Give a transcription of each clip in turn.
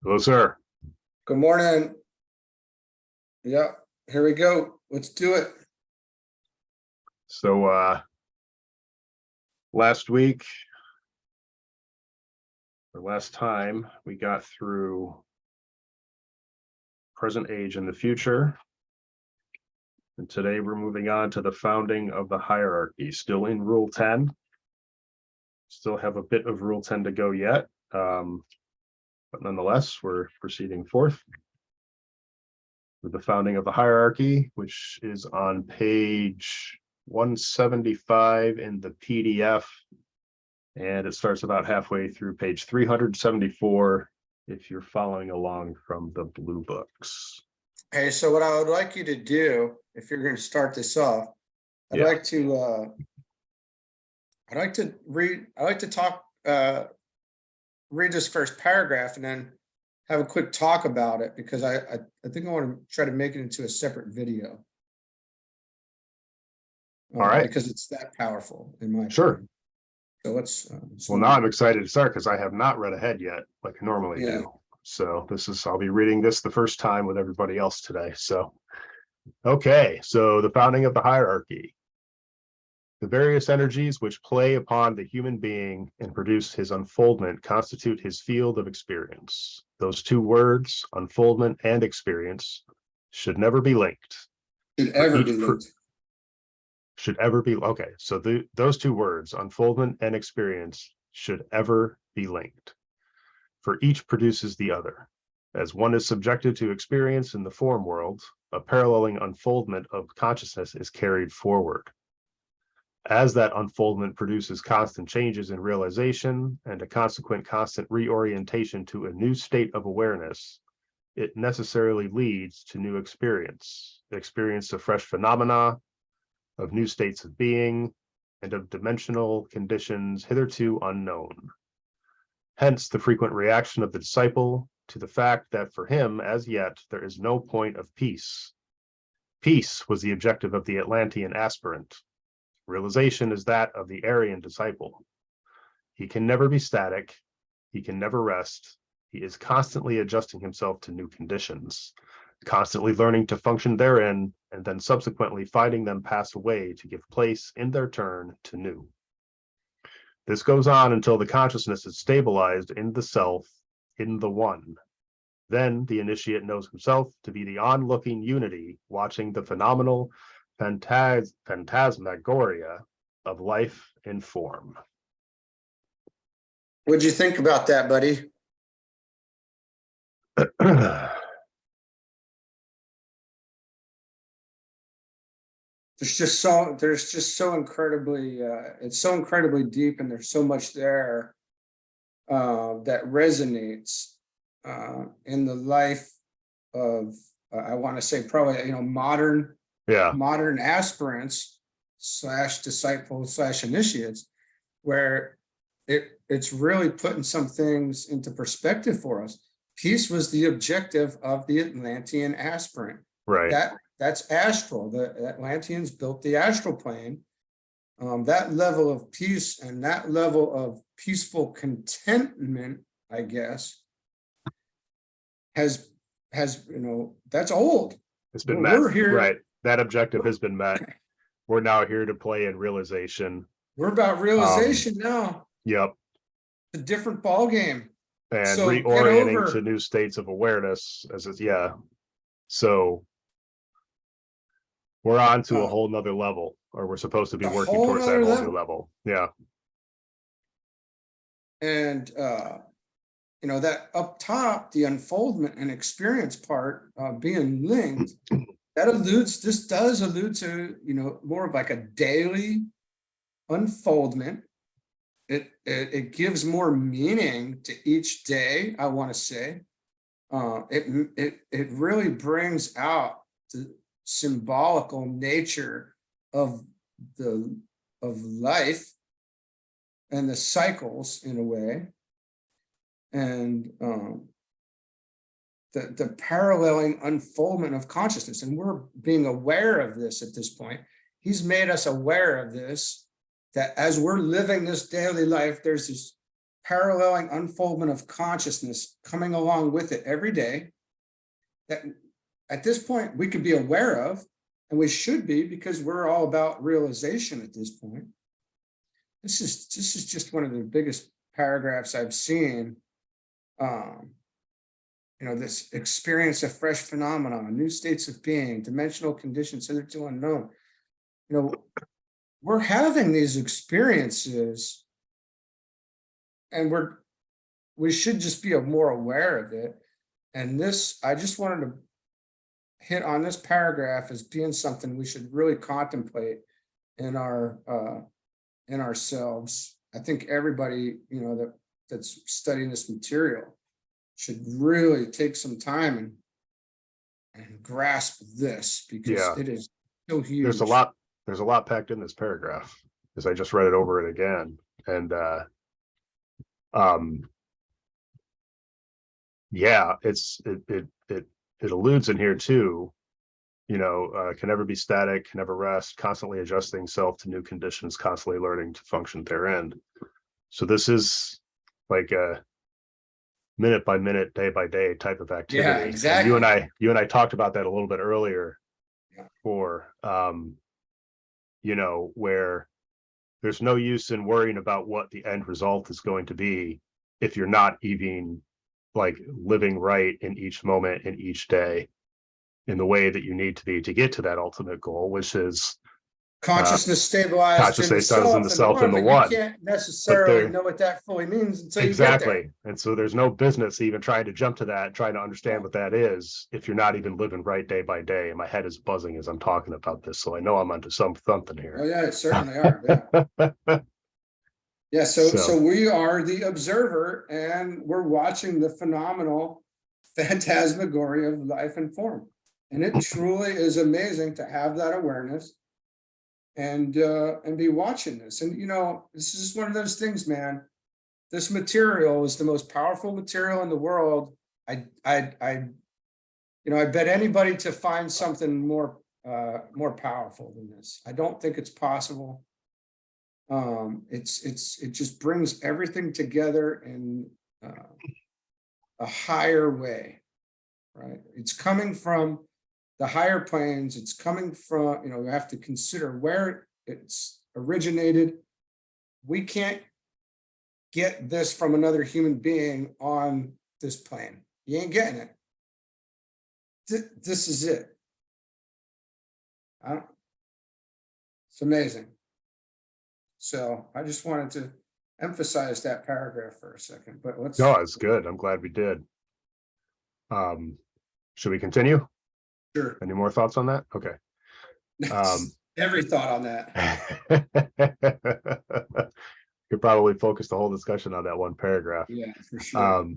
Hello, sir. Good morning. Yeah, here we go. Let's do it. So last week, or last time, we got through present age and the future. And today we're moving on to the founding of the hierarchy, still in Rule 10. Still have a bit of Rule 10 to go yet. But nonetheless, we're proceeding forth with the founding of the hierarchy, which is on page 175 in the PDF. And it starts about halfway through page 374 if you're following along from the blue books. Okay, so what I would like you to do, if you're going to start this off, I'd like to read this first paragraph and then have a quick talk about it, because I think I want to try to make it into a separate video. All right. Because it's that powerful in my Sure. opinion. So let's well, now I'm excited to start because I have not read ahead yet, like I normally do. So I'll be reading this the first time with everybody else today. So, okay. So the founding of the hierarchy. The various energies which play upon the human being and produce his unfoldment constitute his field of experience. Those two words, unfoldment and experience, should never be linked. Should ever be linked. Should ever be, okay. So those two words, unfoldment and experience, should ever be linked. For each produces the other. As one is subjected to experience in the form world, a paralleling unfoldment of consciousness is carried forward. As that unfoldment produces constant changes in realization and a consequent constant reorientation to a new state of awareness, it necessarily leads to new experience of fresh phenomena, of new states of being, and of dimensional conditions hitherto unknown. Hence the frequent reaction of the disciple to the fact that for him, as yet, there is no point of peace. Peace was the objective of the Atlantean aspirant. Realization is that of the Aryan disciple. He can never be static. He can never rest. He is constantly adjusting himself to new conditions, constantly learning to function therein, and then subsequently finding them pass away to give place in their turn to new. This goes on until the consciousness is stabilized in the self, in the one. Then the initiate knows himself to be the onlooking unity, watching the phenomenal phantasmagoria of life in form. What'd you think about that, buddy? There's just so incredibly it's so incredibly deep, and there's so much there that resonates in the life of I want to say probably modern aspirants / disciples / initiates, where it's really putting some things into perspective for us. Peace was the objective of the Atlantean aspirant. Right. That's astral. The Atlanteans built the astral plane. That level of peace and that level of peaceful contentment, I guess, has that's old. It's been met. We're here. Right. That objective has been met. We're now here to play in realization. We're about realization now. Yep. It's a different ball game. And so reorienting to new states of awareness So we're on to a whole nother level, or we're supposed to be working towards that whole new level. Yeah. And that up top, the unfoldment and experience part being linked, this does allude to more of like a daily unfoldment. It gives more meaning to each day, I want to say. It really brings out the symbolical nature of life and the cycles in a way, and the paralleling unfoldment of consciousness. And we're being aware of this at this point. He's made us aware of this, that as we're living this daily life, there's this paralleling unfoldment of consciousness coming along with it every day that at this point we could be aware of, and we should be, because we're all about realization at this point. This is just one of the biggest paragraphs I've seen. This experience of fresh phenomena, new states of being, dimensional conditions hitherto unknown. We're having these experiences, and we should just be more aware of it. And this, I just wanted to hit on this paragraph as being something we should really contemplate in ourselves. I think everybody, that's studying this material should really take some time and grasp this, because it is so huge. There's a lot packed in this paragraph, because I just read it over it again. And it alludes in here too, can never be static, can never rest, constantly adjusting self to new conditions, constantly learning to function therein. So this is like a minute by minute, day by day type of activity. Yeah, exactly. And you and I talked about that a little bit earlier. For where there's no use in worrying about what the end result is going to be if you're not even like living right in each moment, in each day, in the way that you need to be to get to that ultimate goal, which is consciousness stabilized consciousness in the self and the one. You can't necessarily know what that fully means until you get there. And so there's no business even trying to jump to that, trying to understand what that is, if you're not even living right day by day. And my head is buzzing as I'm talking about this, so I know I'm onto something here. Oh yeah, it certainly are. Yeah. So we are the observer, and we're watching the phenomenal phantasmagoria of life and form. And it truly is amazing to have that awareness and be watching this. And this is one of those things, man. This material is the most powerful material in the world. I bet anybody to find something more powerful than this. I don't think it's possible. It just brings everything together in a higher way, right? It's coming from the higher planes. It's coming from, you have to consider where it's originated. We can't get this from another human being on this plane. You ain't getting it. This is it. It's amazing. So I just wanted to emphasize that paragraph for a second, but let's. No, it's good. I'm glad we did. Should we continue? Sure. Any more thoughts on that? Okay. Every thought on that. Could probably focus the whole discussion on that one paragraph. Yeah, for sure.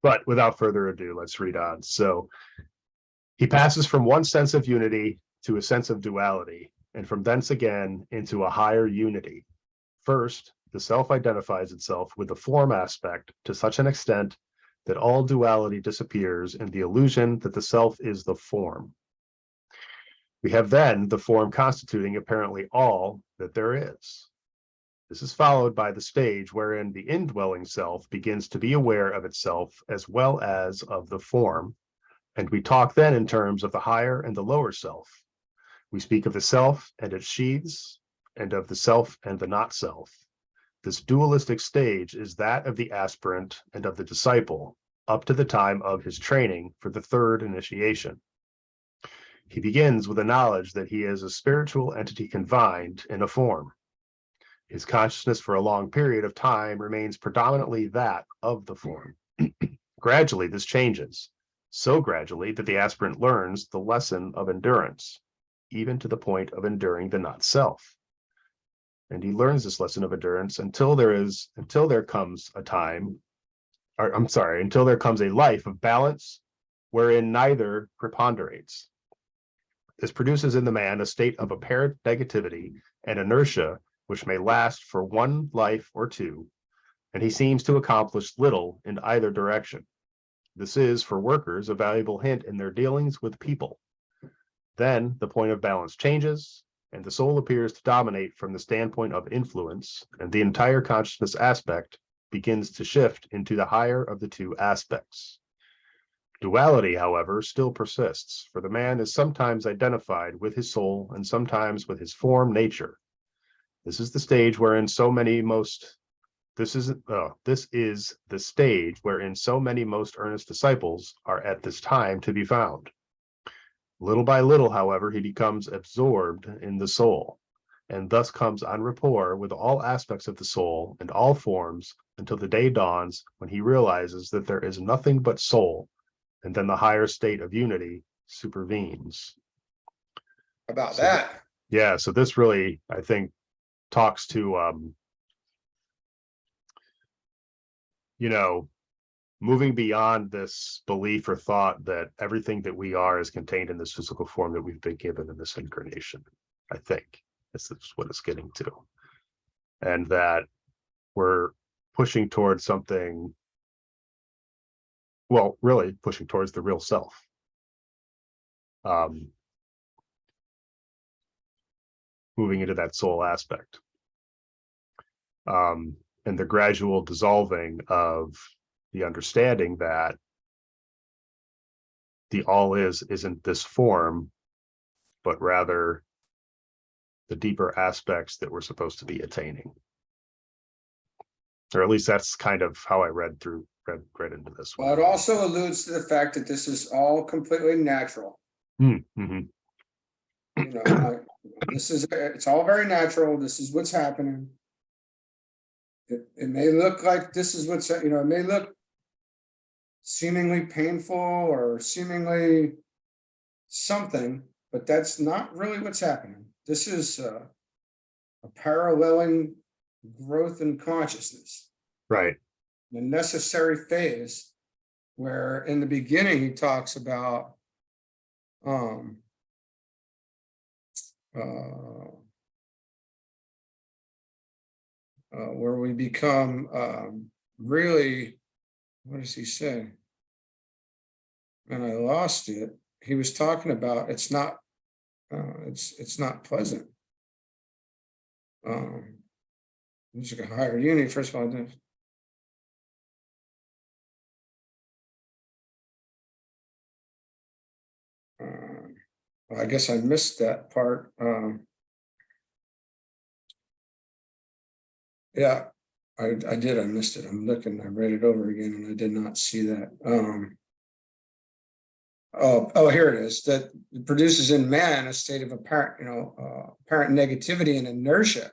But without further ado, let's read on. So he passes from one sense of unity to a sense of duality, and from thence again into a higher unity. First, the self identifies itself with the form aspect to such an extent that all duality disappears in the illusion that the self is the form. We have then the form constituting apparently all that there is. This is followed by the stage wherein the indwelling self begins to be aware of itself as well as of the form, and we talk then in terms of the higher and the lower self. We speak of the self and its sheaths, and of the self and the not self. This dualistic stage is that of the aspirant and of the disciple, up to the time of his training for the third initiation. He begins with a knowledge that he is a spiritual entity confined in a form. His consciousness for a long period of time remains predominantly that of the form. Gradually, this changes, so gradually that the aspirant learns the lesson of endurance, even to the point of enduring the not self. And he learns this lesson of endurance until there comes a life of balance wherein neither preponderates. This produces in the man a state of apparent negativity and inertia which may last for one life or two, and he seems to accomplish little in either direction. This is, for workers, a valuable hint in their dealings with people. Then the point of balance changes, and the soul appears to dominate from the standpoint of influence, and the entire consciousness aspect begins to shift into the higher of the two aspects. Duality, however, still persists, for the man is sometimes identified with his soul and sometimes with his form nature. This is the stage wherein this is the stage wherein so many most earnest disciples are at this time to be found. Little by little, however, he becomes absorbed in the soul, and thus comes en rapport with all aspects of the soul and all forms until the day dawns when he realizes that there is nothing but soul, and then the higher state of unity supervenes. About So that. Yeah, so this really, I think, talks to moving beyond this belief or thought that everything that we are is contained in this physical form that we've been given in this incarnation. I think this is what it's getting to, and that we're pushing towards something, well, really pushing towards the real self. Moving into that soul aspect. And the gradual dissolving of the understanding that the all isn't this form, but rather the deeper aspects that we're supposed to be attaining. Or at least that's kind of how I read into this one. Well, it also alludes to the fact that this is all completely natural. Mm-hmm. It's all very natural. This is what's happening. It may look like this is what's, it may look seemingly painful or seemingly something, but that's not really what's happening. This is a paralleling growth in consciousness. Right. The necessary phase where in the beginning he talks about where we become really, what does he say? And I lost it. He was talking about it's not pleasant. Music a higher unity, first of all. Well, I guess I missed that part. Yeah, I did. I missed it. I'm looking. I read it over again, and I did not see that. Oh, here it is. That it produces in man a state of apparent negativity and inertia.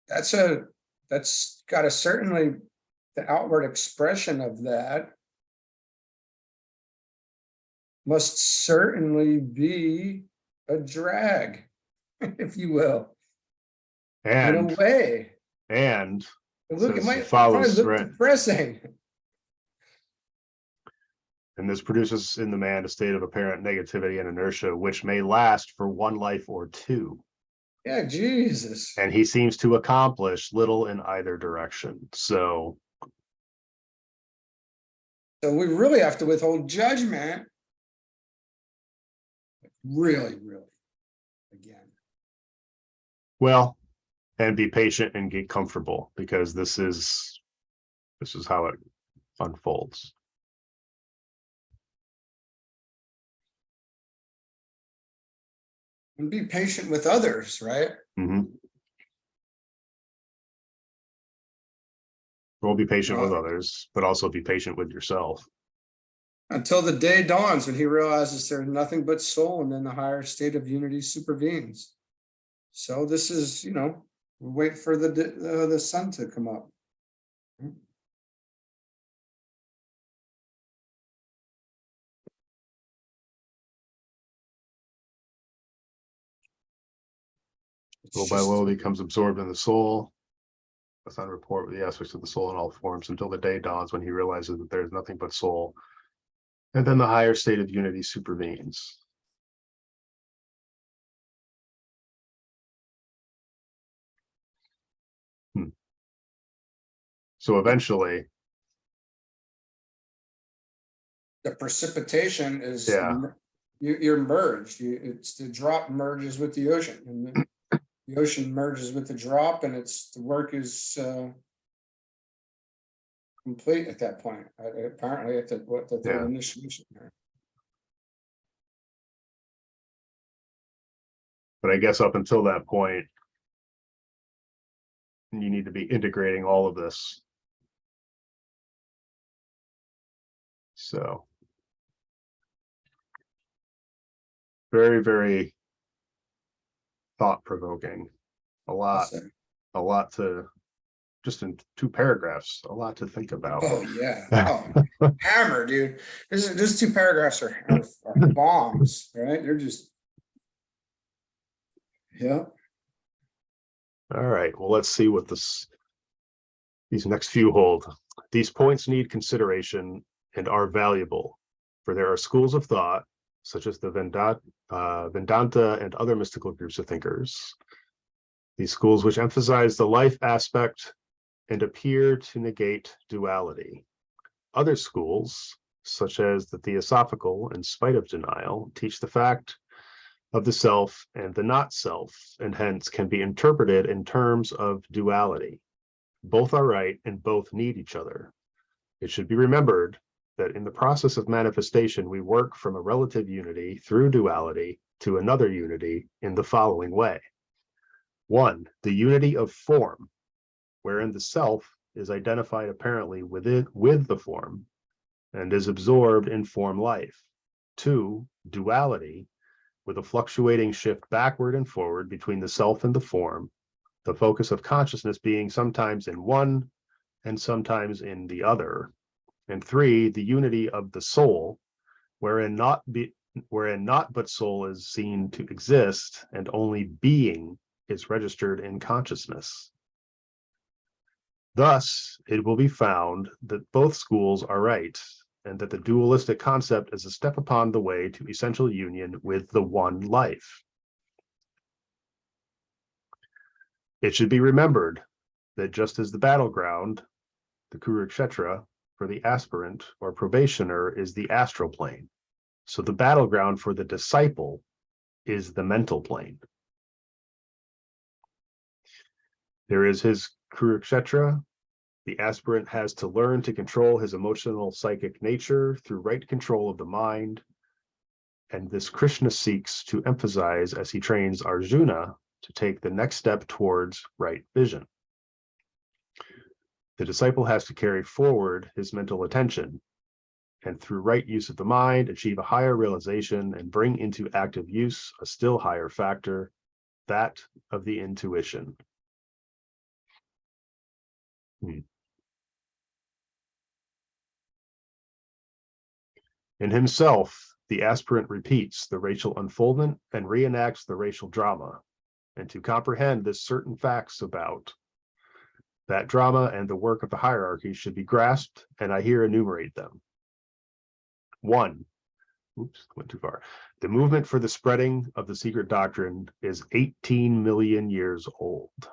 That's got a certainly the outward expression of that must certainly be a drag, if you will, in a way. And look, it might probably look depressing. And this produces in the man a state of apparent negativity and inertia, which may last for one life or two. Yeah, Jesus. And he seems to accomplish little in either direction. So we really have to withhold judgment. Really, again. Well, and be patient and get comfortable, because this is how it unfolds. And be patient with others, right? Mm-hmm. We'll be patient with others, but also be patient with yourself. Until the day dawns when he realizes there's nothing but soul, and then the higher state of unity supervenes. So this is, we wait for the sun to come up. Little by little becomes absorbed in the soul. That's on report with the aspects of the soul in all forms until the day dawns when he realizes that there is nothing but soul. And then the higher state of unity supervenes. So eventually, the precipitation is you're merged. It's the drop merges with the ocean, and The ocean merges with the drop, and the work is complete at that point. Apparently, at the Yeah. initiation there. But I guess up until that point, you need to be integrating all of this. So very, very thought-provoking. A lot to, just in 2 paragraphs, a lot to think about. Oh yeah. Oh, hammer, dude. These 2 paragraphs are bombs, right? They're just, yeah. All right, well, let's see what these next few hold. These points need consideration and are valuable, for there are schools of thought, such as the Vedanta and other mystical groups of thinkers. These schools which emphasize the life aspect and appear to negate duality. Other schools, such as the Theosophical, in spite of denial, teach the fact of the self and the not self, and hence can be interpreted in terms of duality. Both are right and both need each other. It should be remembered that in the process of manifestation, we work from a relative unity through duality to another unity in the following way. 1, the unity of form, wherein the self is identified apparently with the form and is absorbed in form life. 2, duality, with a fluctuating shift backward and forward between the self and the form, the focus of consciousness being sometimes in one and sometimes in the other. And 3, the unity of the soul, wherein not but soul is seen to exist, and only being is registered in consciousness. Thus, it will be found that both schools are right, and that the dualistic concept is a step upon the way to essential union with the one life. It should be remembered that just as the battleground, the Kurukshetra, for the aspirant or probationer is the astral plane, so the battleground for the disciple is the mental plane. There is his Kurukshetra. The aspirant has to learn to control his emotional psychic nature through right control of the mind, and this Krishna seeks to emphasize as he trains Arjuna to take the next step towards right vision. The disciple has to carry forward his mental attention, and through right use of the mind, achieve a higher realization and bring into active use a still higher factor, that of the intuition. In himself, the aspirant repeats the racial unfoldment and reenacts the racial drama, and to comprehend this certain facts about that drama and the work of the hierarchy should be grasped, and I here enumerate them. 1. Oops, went too far. The movement for the spreading of the secret doctrine is 18 million years old.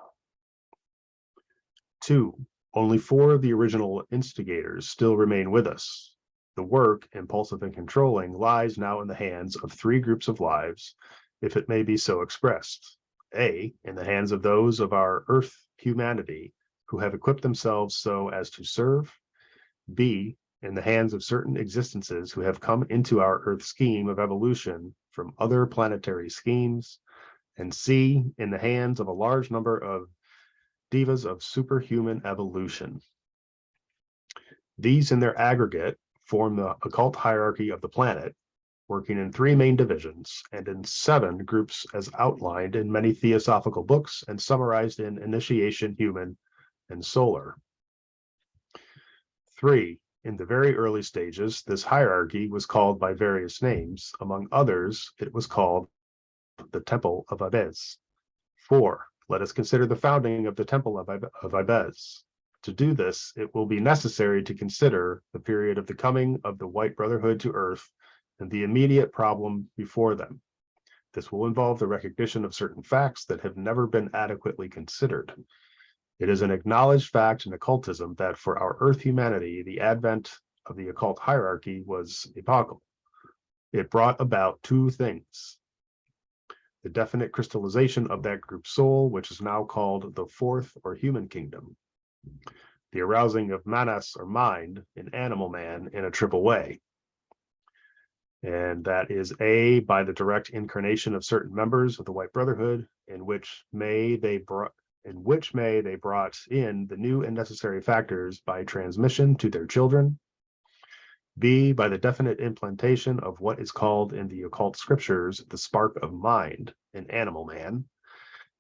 2. Only 4 of the original instigators still remain with us. The work, impulsive and controlling, lies now in the hands of 3 groups of lives, if it may be so expressed. A, in the hands of those of our earth humanity who have equipped themselves so as to serve. B, in the hands of certain existences who have come into our earth scheme of evolution from other planetary schemes. And C, in the hands of a large number of divas of superhuman evolution. These in their aggregate form the occult hierarchy of the planet, working in 3 main divisions and in 7 groups as outlined in many theosophical books and summarized in Initiation Human and Solar. 3. In the very early stages, this hierarchy was called by various names. Among others, it was called the Temple of A.A.B. 4. Let us consider the founding of the Temple of A.A.B. To do this, it will be necessary to consider the period of the coming of the White Brotherhood to Earth and the immediate problem before them. This will involve the recognition of certain facts that have never been adequately considered. It is an acknowledged fact in occultism that for our Earth humanity, the advent of the occult hierarchy was epochal. It brought about 2 things. the definite crystallization of that group soul, which is now called the fourth or human kingdom. The arousing of manas or mind in animal man in a triple way. And that is A, by the direct incarnation of certain members of the White Brotherhood, in which may they brought in the new and necessary factors by transmission to their children. B, by the definite implantation of what is called in the occult scriptures the spark of mind in animal man.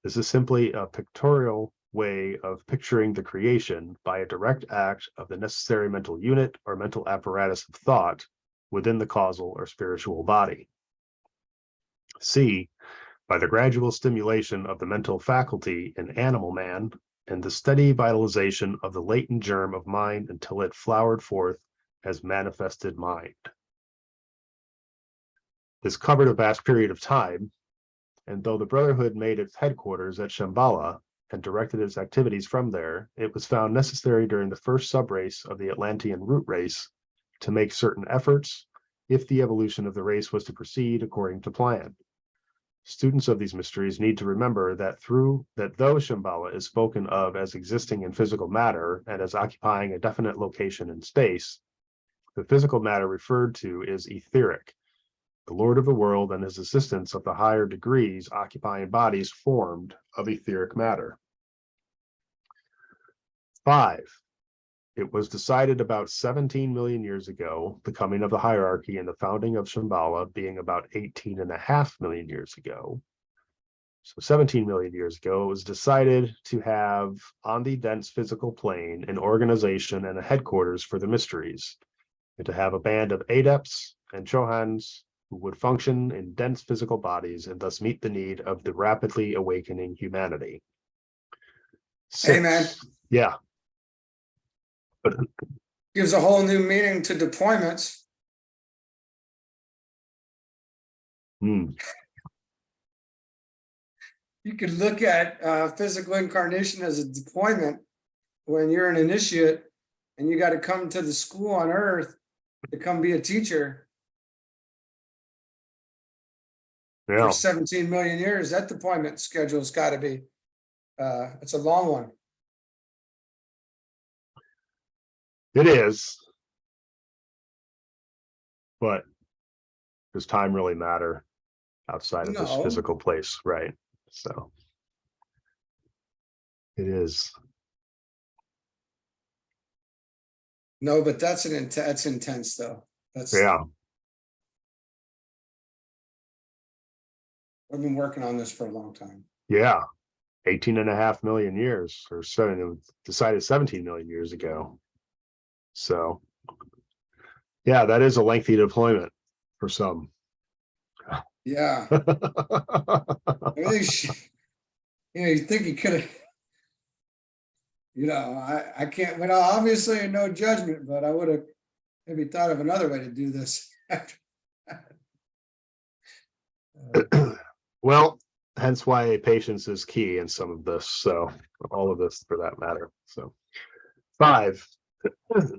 This is simply a pictorial way of picturing the creation by a direct act of the necessary mental unit or mental apparatus of thought within the causal or spiritual body. C, by the gradual stimulation of the mental faculty in animal man and the steady vitalization of the latent germ of mind until it flowered forth as manifested mind. This covered a vast period of time, and though the Brotherhood made its headquarters at Shambhala and directed its activities from there, it was found necessary during the first subrace of the Atlantean root race to make certain efforts if the evolution of the race was to proceed according to plan. Students of these mysteries need to remember that though Shambhala is spoken of as existing in physical matter and as occupying a definite location in space, the physical matter referred to is etheric, the Lord of the world and his assistants of the higher degrees occupying bodies formed of etheric matter. 5. It was decided about 17 million years ago, the coming of the hierarchy and the founding of Shambhala being about 18.5 million years ago. So 17 million years ago, it was decided to have on the dense physical plane an organization and a headquarters for the mysteries, and to have a band of adepts and chohans who would function in dense physical bodies and thus meet the need of the rapidly awakening humanity. 6. Amen. Yeah. Gives a whole new meaning to deployments. Hmm. You could look at physical incarnation as a deployment when you're an initiate and you got to come to the school on earth to come be a teacher Yeah. for 17 million years. That deployment schedule's got to be, it's a long one. It is. But does time really matter outside of this No. physical place, right? So it is. No, but that's intense though. Yeah. I've been working on this for a long time. Yeah. 18.5 million years, or so. It was decided 17 million years ago. So yeah, that is a lengthy deployment for some. Yeah. You think you could have, I can't, obviously no judgment, but I would have maybe thought of another way to do this. Well, hence why patience is key in some of this. So all of this for that matter. So 5,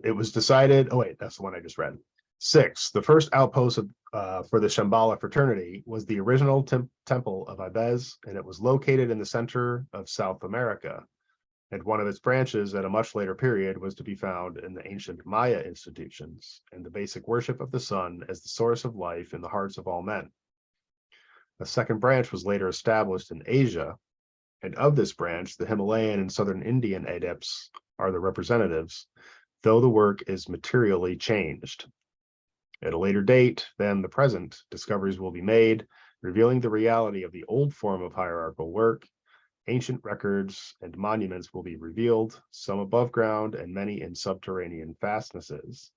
it was decided. Oh wait, that's the one I just read. 6, the first outpost for the Shambhala fraternity was the original temple of A.A.B, and it was located in the center of South America. And one of its branches at a much later period was to be found in the ancient Maya institutions and the basic worship of the sun as the source of life in the hearts of all men. A second branch was later established in Asia, and of this branch, the Himalayan and Southern Indian adepts are the representatives, though the work is materially changed. At a later date than the present, discoveries will be made, revealing the reality of the old form of hierarchical work. Ancient records and monuments will be revealed, some above ground and many in subterranean fastnesses.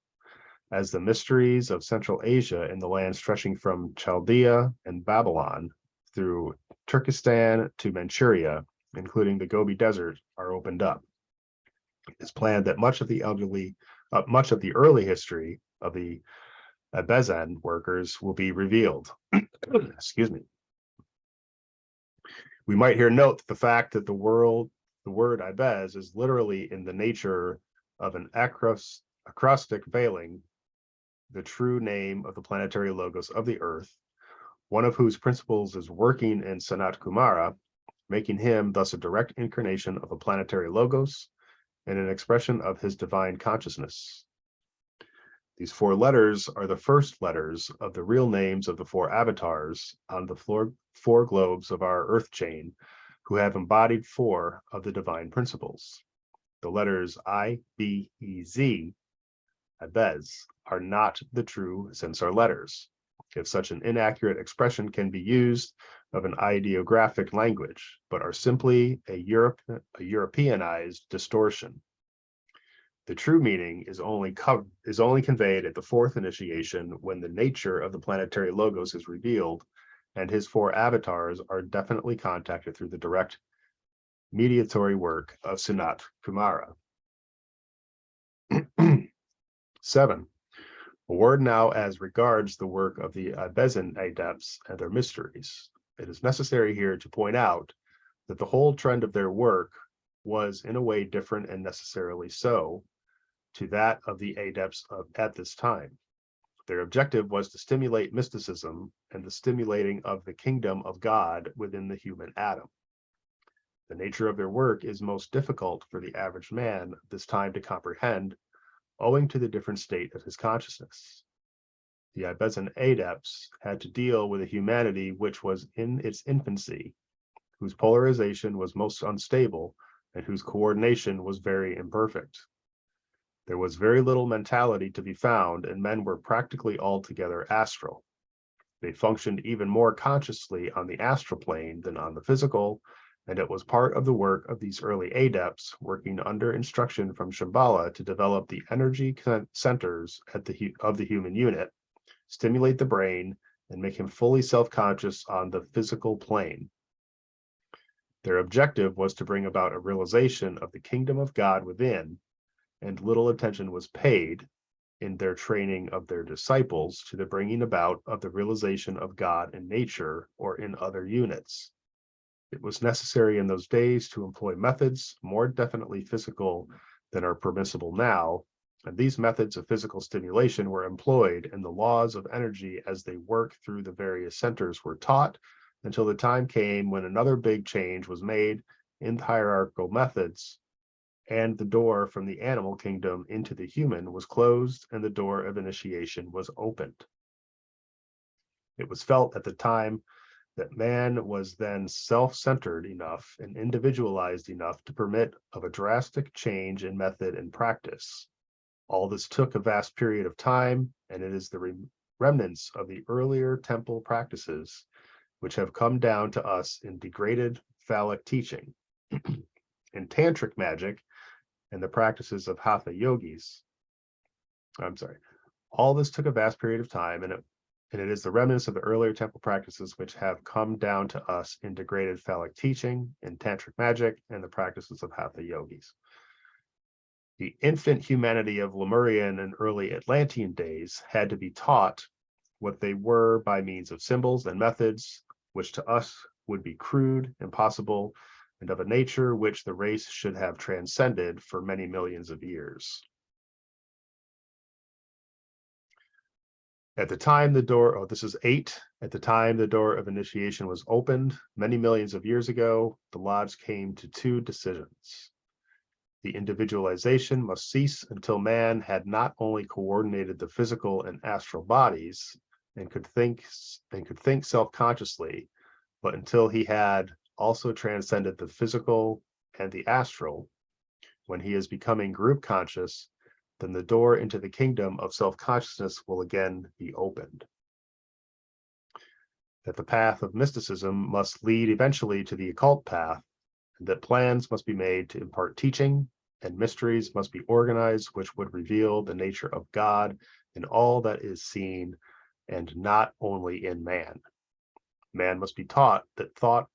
As the mysteries of Central Asia in the land stretching from Chaldea and Babylon through Turkestan to Manchuria, including the Gobi Desert, are opened up. It is planned that much of the early history of the Besant workers will be revealed. Excuse me. We might here note the fact that the word Ibez is literally in the nature of an acrostic veiling the true name of the planetary logos of the Earth, one of whose principles is working in Sanat Kumara, making him thus a direct incarnation of a planetary logos and an expression of his divine consciousness. These 4 letters are the first letters of the real names of the 4 avatars on the 4 globes of our earth chain, who have embodied 4 of the divine principles. The letters I, B, E, Z, A.B.s, are not the true Sensar letters, if such an inaccurate expression can be used of an ideographic language, but are simply a Europeanized distortion. The true meaning is only conveyed at the 4th initiation, when the nature of the planetary logos is revealed, and his 4 avatars are definitely contacted through the direct mediatory work of Sanat Kumara. 7. A word now as regards the work of the Besant adepts and their mysteries. It is necessary here to point out that the whole trend of their work was in a way different, and necessarily so, to that of the adepts at this time. Their objective was to stimulate mysticism and the stimulating of the kingdom of God within the human atom. The nature of their work is most difficult for the average man at this time to comprehend, owing to the different state of his consciousness. The Besant adepts had to deal with a humanity which was in its infancy, whose polarization was most unstable, and whose coordination was very imperfect. There was very little mentality to be found, and men were practically altogether astral. They functioned even more consciously on the astral plane than on the physical, and it was part of the work of these early adepts, working under instruction from Shambhala, to develop the energy centers of the human unit, stimulate the brain, and make him fully self-conscious on the physical plane. Their objective was to bring about a realization of the kingdom of God within, and little attention was paid in their training of their disciples to the bringing about of the realization of God in nature or in other units. It was necessary in those days to employ methods more definitely physical than are permissible now, and these methods of physical stimulation were employed, and the laws of energy as they work through the various centers were taught, until the time came when another big change was made in the hierarchical methods, and the door from the animal kingdom into the human was closed, and the door of initiation was opened. It was felt at the time that man was then self-centered enough and individualized enough to permit of a drastic change in method and practice. All this took a vast period of time, and it is the remnants of the earlier temple practices which have come down to us in degraded phallic teaching, in tantric magic, and the practices of hatha yogis. All this took a vast period of time, and it is the remnants of the earlier temple practices which have come down to us in degraded phallic teaching, in tantric magic, and the practices of hatha yogis. The infant humanity of Lemurian and early Atlantean days had to be taught what they were by means of symbols and methods, which to us would be crude, impossible, and of a nature which the race should have transcended for many millions of years. At the time the door, this is 8, at the time the door of initiation was opened, many millions of years ago, the lodge came to 2 decisions. The individualization must cease until man had not only coordinated the physical and astral bodies and could think self-consciously, but until he had also transcended the physical and the astral. When he is becoming group conscious, then the door into the kingdom of self-consciousness will again be opened. That the path of mysticism must lead eventually to the occult path, and that plans must be made to impart teaching, and mysteries must be organized which would reveal the nature of God in all that is seen, and not only in man. Man must be taught that though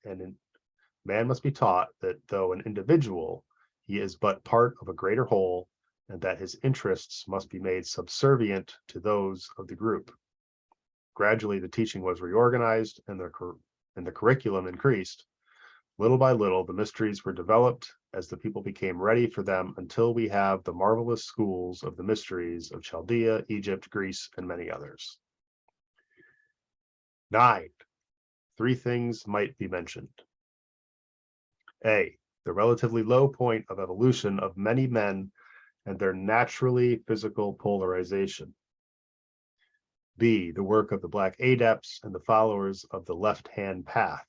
an individual, he is but part of a greater whole, and that his interests must be made subservient to those of the group. Gradually, the teaching was reorganized, and the curriculum increased. Little by little, the mysteries were developed as the people became ready for them, until we have the marvelous schools of the mysteries of Chaldea, Egypt, Greece, and many others. 9. 3 things might be mentioned. A, the relatively low point of evolution of many men and their naturally physical polarization. B, the work of the Black Adepts and the followers of the left-hand path.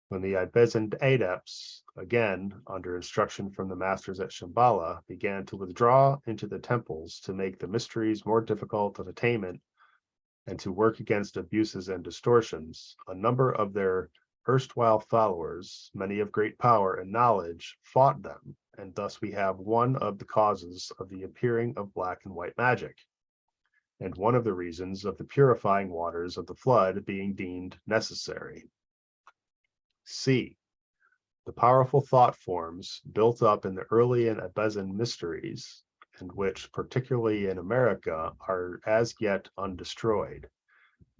When the Besant adepts, again under instruction from the masters at Shambhala, began to withdraw into the temples to make the mysteries more difficult of attainment and to work against abuses and distortions, a number of their erstwhile followers, many of great power and knowledge, fought them, and thus we have one of the causes of the appearing of black and white magic, and one of the reasons of the purifying waters of the flood being deemed necessary. C, the powerful thought forms built up in the early and Besant mysteries, and which, particularly in America, are as yet undestroyed.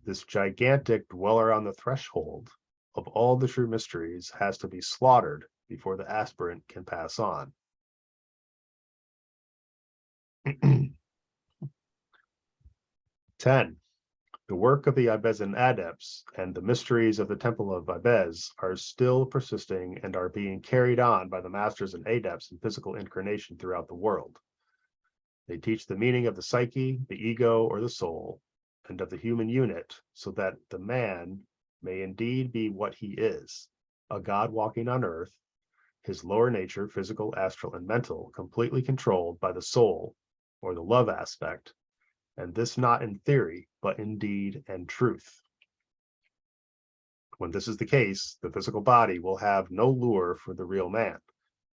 This gigantic dweller on the threshold of all the true mysteries has to be slaughtered before the aspirant can pass on. 10. The work of the Besant adepts and the mysteries of the Temple of Abez are still persisting and are being carried on by the masters and adepts in physical incarnation throughout the world. They teach the meaning of the psyche, the ego, or the soul, and of the human unit, so that the man may indeed be what he is, a god walking on earth, his lower nature, physical, astral, and mental, completely controlled by the soul, or the love aspect, and this not in theory, but in deed and truth. When this is the case, the physical body will have no lure for the real man.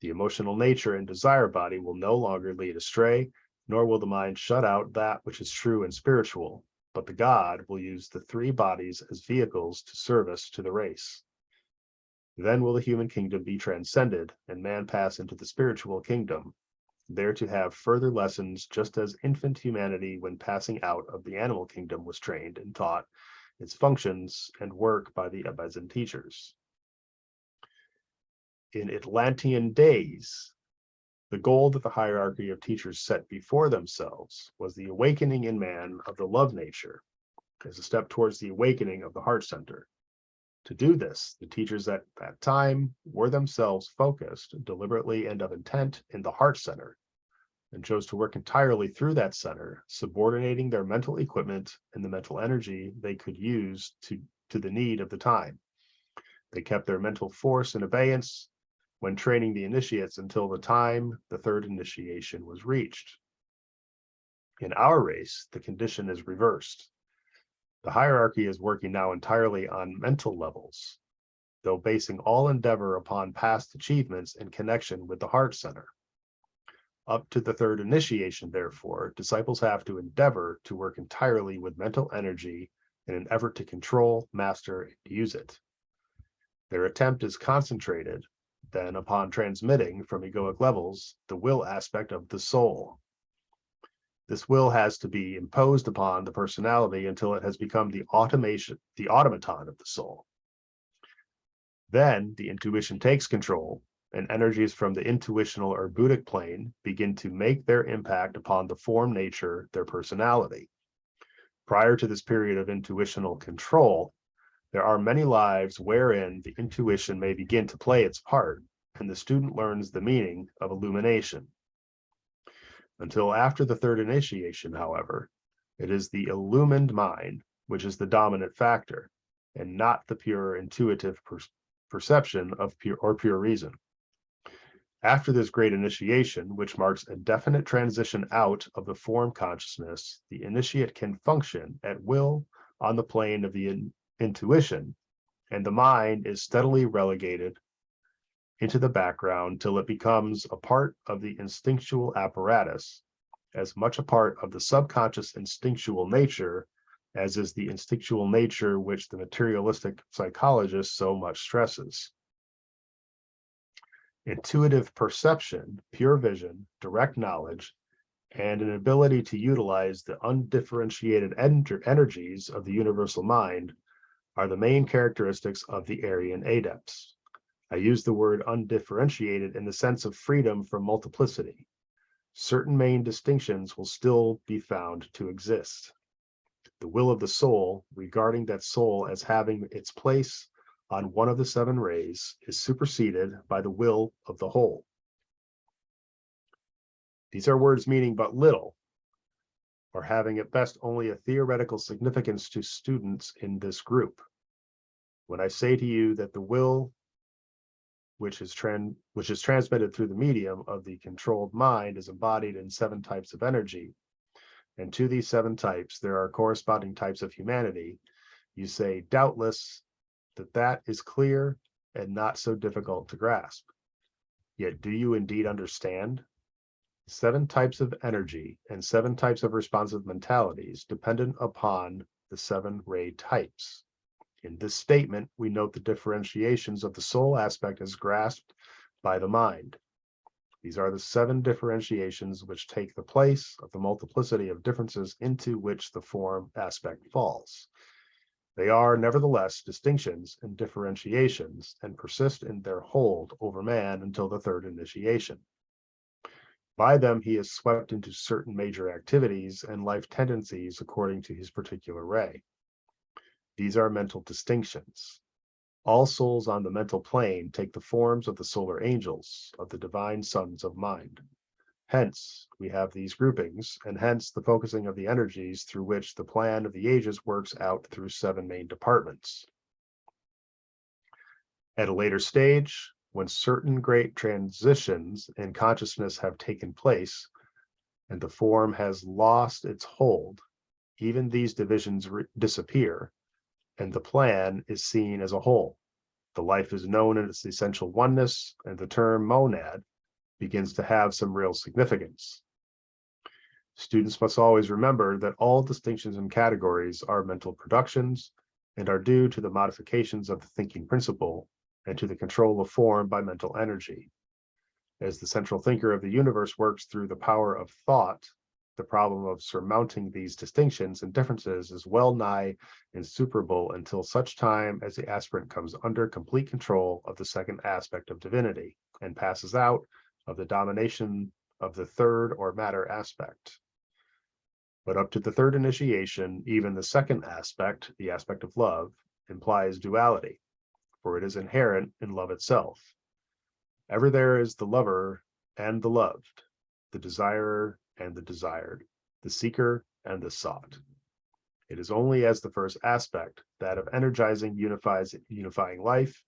The emotional nature and desire body will no longer lead astray, nor will the mind shut out that which is true and spiritual, but the god will use the 3 bodies as vehicles to service to the race. Then will the human kingdom be transcended, and man pass into the spiritual kingdom, there to have further lessons, just as infant humanity, when passing out of the animal kingdom, was trained and taught its functions and work by the Besant teachers. In Atlantean days, the goal that the hierarchy of teachers set before themselves was the awakening in man of the love nature as a step towards the awakening of the heart center. To do this, the teachers at that time were themselves focused deliberately and of intent in the heart center, and chose to work entirely through that center, subordinating their mental equipment and the mental energy they could use to the need of the time. They kept their mental force in abeyance when training the initiates until the time the 3rd initiation was reached. In our race, the condition is reversed. The hierarchy is working now entirely on mental levels, though basing all endeavor upon past achievements in connection with the heart center. Up to the 3rd initiation, therefore, disciples have to endeavor to work entirely with mental energy in an effort to control, master, and use it. Their attempt is concentrated, then, upon transmitting from egoic levels the will aspect of the soul. This will has to be imposed upon the personality until it has become the automaton of the soul. Then the intuition takes control, and energies from the intuitional or Buddhic plane begin to make their impact upon the form nature, their personality. Prior to this period of intuitional control, there are many lives wherein the intuition may begin to play its part, and the student learns the meaning of illumination. Until after the 3rd initiation, however, it is the illumined mind which is the dominant factor, and not the pure intuitive perception of pure reason. After this great initiation, which marks a definite transition out of the form consciousness, the initiate can function at will on the plane of the intuition, and the mind is steadily relegated into the background till it becomes a part of the instinctual apparatus, as much a part of the subconscious instinctual nature as is the instinctual nature which the materialistic psychologist so much stresses. Intuitive perception, pure vision, direct knowledge, and an ability to utilize the undifferentiated energies of the universal mind are the main characteristics of the Aryan adepts. I use the word undifferentiated in the sense of freedom from multiplicity. Certain main distinctions will still be found to exist. The will of the soul, regarding that soul as having its place on one of the seven rays, is superseded by the will of the whole. These are words meaning but little, or having at best only a theoretical significance to students in this group. When I say to you that the will, which is transmitted through the medium of the controlled mind, is embodied in 7 types of energy, and to these 7 types there are corresponding types of humanity, you say doubtless that is clear and not so difficult to grasp. Yet do you indeed understand? 7 types of energy and 7 types of responsive mentalities dependent upon the 7 ray types. In this statement, we note the differentiations of the soul aspect as grasped by the mind. These are the 7 differentiations which take the place of the multiplicity of differences into which the form aspect falls. They are, nevertheless, distinctions and differentiations, and persist in their hold over man until the 3rd initiation. By them, he is swept into certain major activities and life tendencies according to his particular ray. These are mental distinctions. All souls on the mental plane take the forms of the solar angels, of the divine sons of mind. Hence, we have these groupings, and hence the focusing of the energies through which the plan of the ages works out through 7 main departments. At a later stage, when certain great transitions in consciousness have taken place, and the form has lost its hold, even these divisions disappear, and the plan is seen as a whole. The life is known in its essential oneness, and the term monad begins to have some real significance. Students must always remember that all distinctions and categories are mental productions and are due to the modifications of the thinking principle and to the control of form by mental energy. As the central thinker of the universe works through the power of thought, the problem of surmounting these distinctions and differences is well nigh insuperable until such time as the aspirant comes under complete control of the 2nd aspect of divinity and passes out of the domination of the 3rd or matter aspect. But up to the 3rd initiation, even the 2nd aspect, the aspect of love, implies duality, for it is inherent in love itself. Ever there is the lover and the loved, the desirer and the desired, the seeker and the sought. It is only as the 1st aspect, that of energizing, unifying life,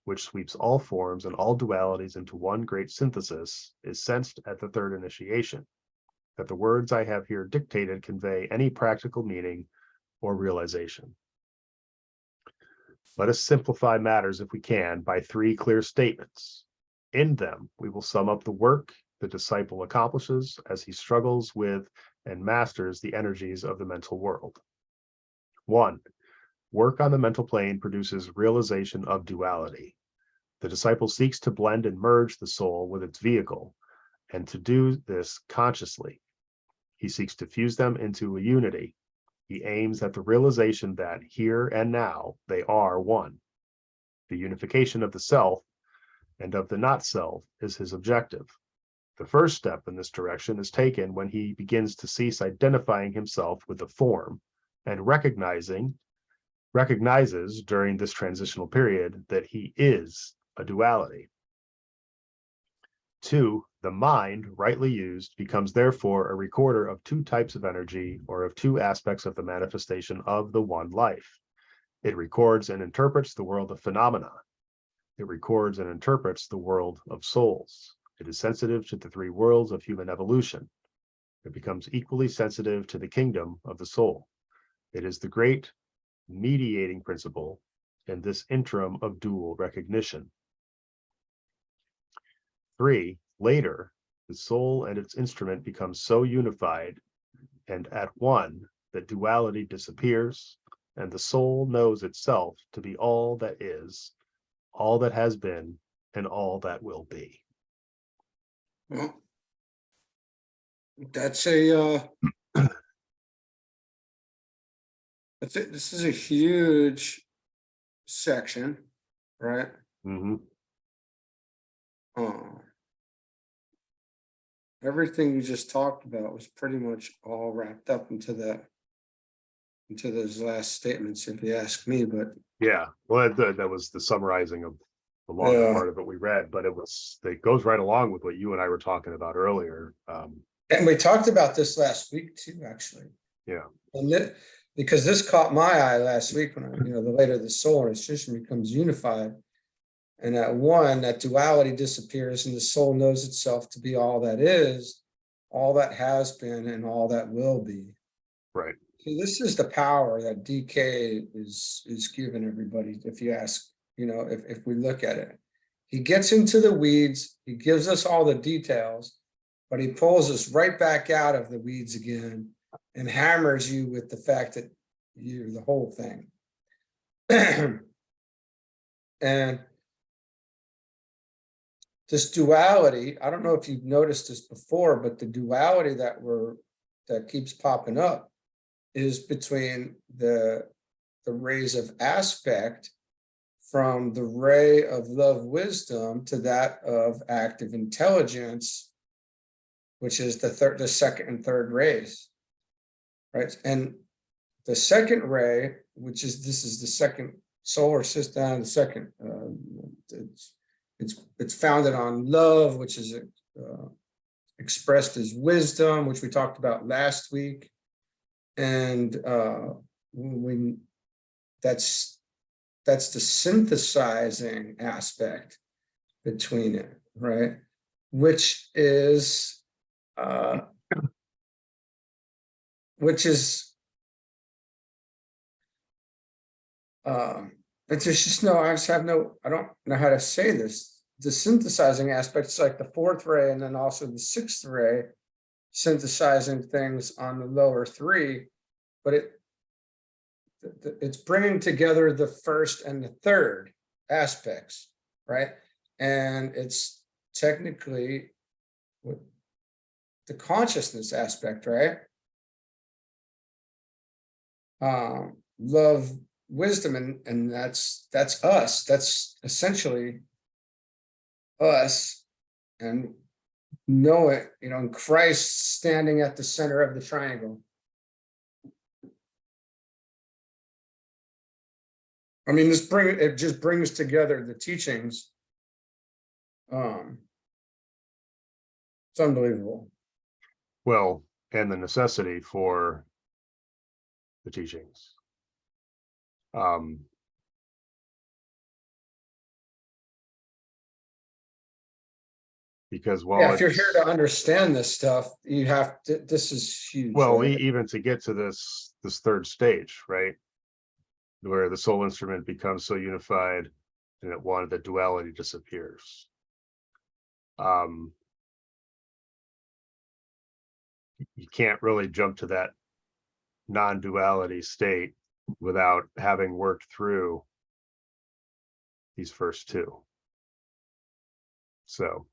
which sweeps all forms and all dualities into one great synthesis, is sensed at the 3rd initiation, that the words I have here dictated convey any practical meaning or realization. Let us simplify matters if we can by 3 clear statements. In them, we will sum up the work the disciple accomplishes as he struggles with and masters the energies of the mental world. 1. Work on the mental plane produces realization of duality. The disciple seeks to blend and merge the soul with its vehicle, and to do this consciously. He seeks to fuse them into a unity. He aims at the realization that here and now they are one. The unification of the self and of the not self is his objective. The first step in this direction is taken when he begins to cease identifying himself with the form and recognizes during this transitional period that he is a duality. 2. The mind, rightly used, becomes therefore a recorder of 2 types of energy or of 2 aspects of the manifestation of the one life. It records and interprets the world of phenomena. It records and interprets the world of souls. It is sensitive to the 3 worlds of human evolution. It becomes equally sensitive to the kingdom of the soul. It is the great mediating principle in this interim of dual recognition. 3. Later, the soul and its instrument become so unified and at one that duality disappears, and the soul knows itself to be all that is, all that has been, and all that will be. Well, that's a this is a huge section, right? Mm-hmm. Everything you just talked about was pretty much all wrapped up into that into those last statements, if you ask me, but Yeah, well, that was the summarizing of the longer yeah. part of it we read, but it goes right along with what you and I were talking about earlier. And we talked about this last week too, actually. Yeah, And because this caught my eye last week when the later the soul and ascension becomes unified. And that duality disappears and the soul knows itself to be all that is, all that has been, and all that will be. right. See, this is the power that DK is giving everybody, if you ask, if we look at it. He gets into the weeds, he gives us all the details, but he pulls us right back out of the weeds again and hammers you with the fact that you're the whole thing. And this duality, I don't know if you've noticed this before, but the duality that keeps popping up is between the rays of aspect from the ray of love wisdom to that of active intelligence, which is the second and third rays, right? And the second ray, this is the second solar system, the second, it's founded on love, which is expressed as wisdom, which we talked about last week. And that's the synthesizing aspect between it, right? Which is it's just I don't know how to say this. The synthesizing aspect is like the fourth ray and then also the sixth ray synthesizing things on the lower three, but it's bringing together the first and the third aspects, right? And it's technically the consciousness aspect, right? Love, wisdom, and that's us. That's essentially us, and know it, and Christ standing at the center of the triangle. I mean, it just brings together the teachings. It's unbelievable. Well, and the necessity for the teachings. Because if you're here to understand this stuff, you have to, this is huge. Well, right? even to get to this third stage, right? Where the soul instrument becomes so unified and at one, the duality disappears. You can't really jump to that non-duality state without having worked through these first two. So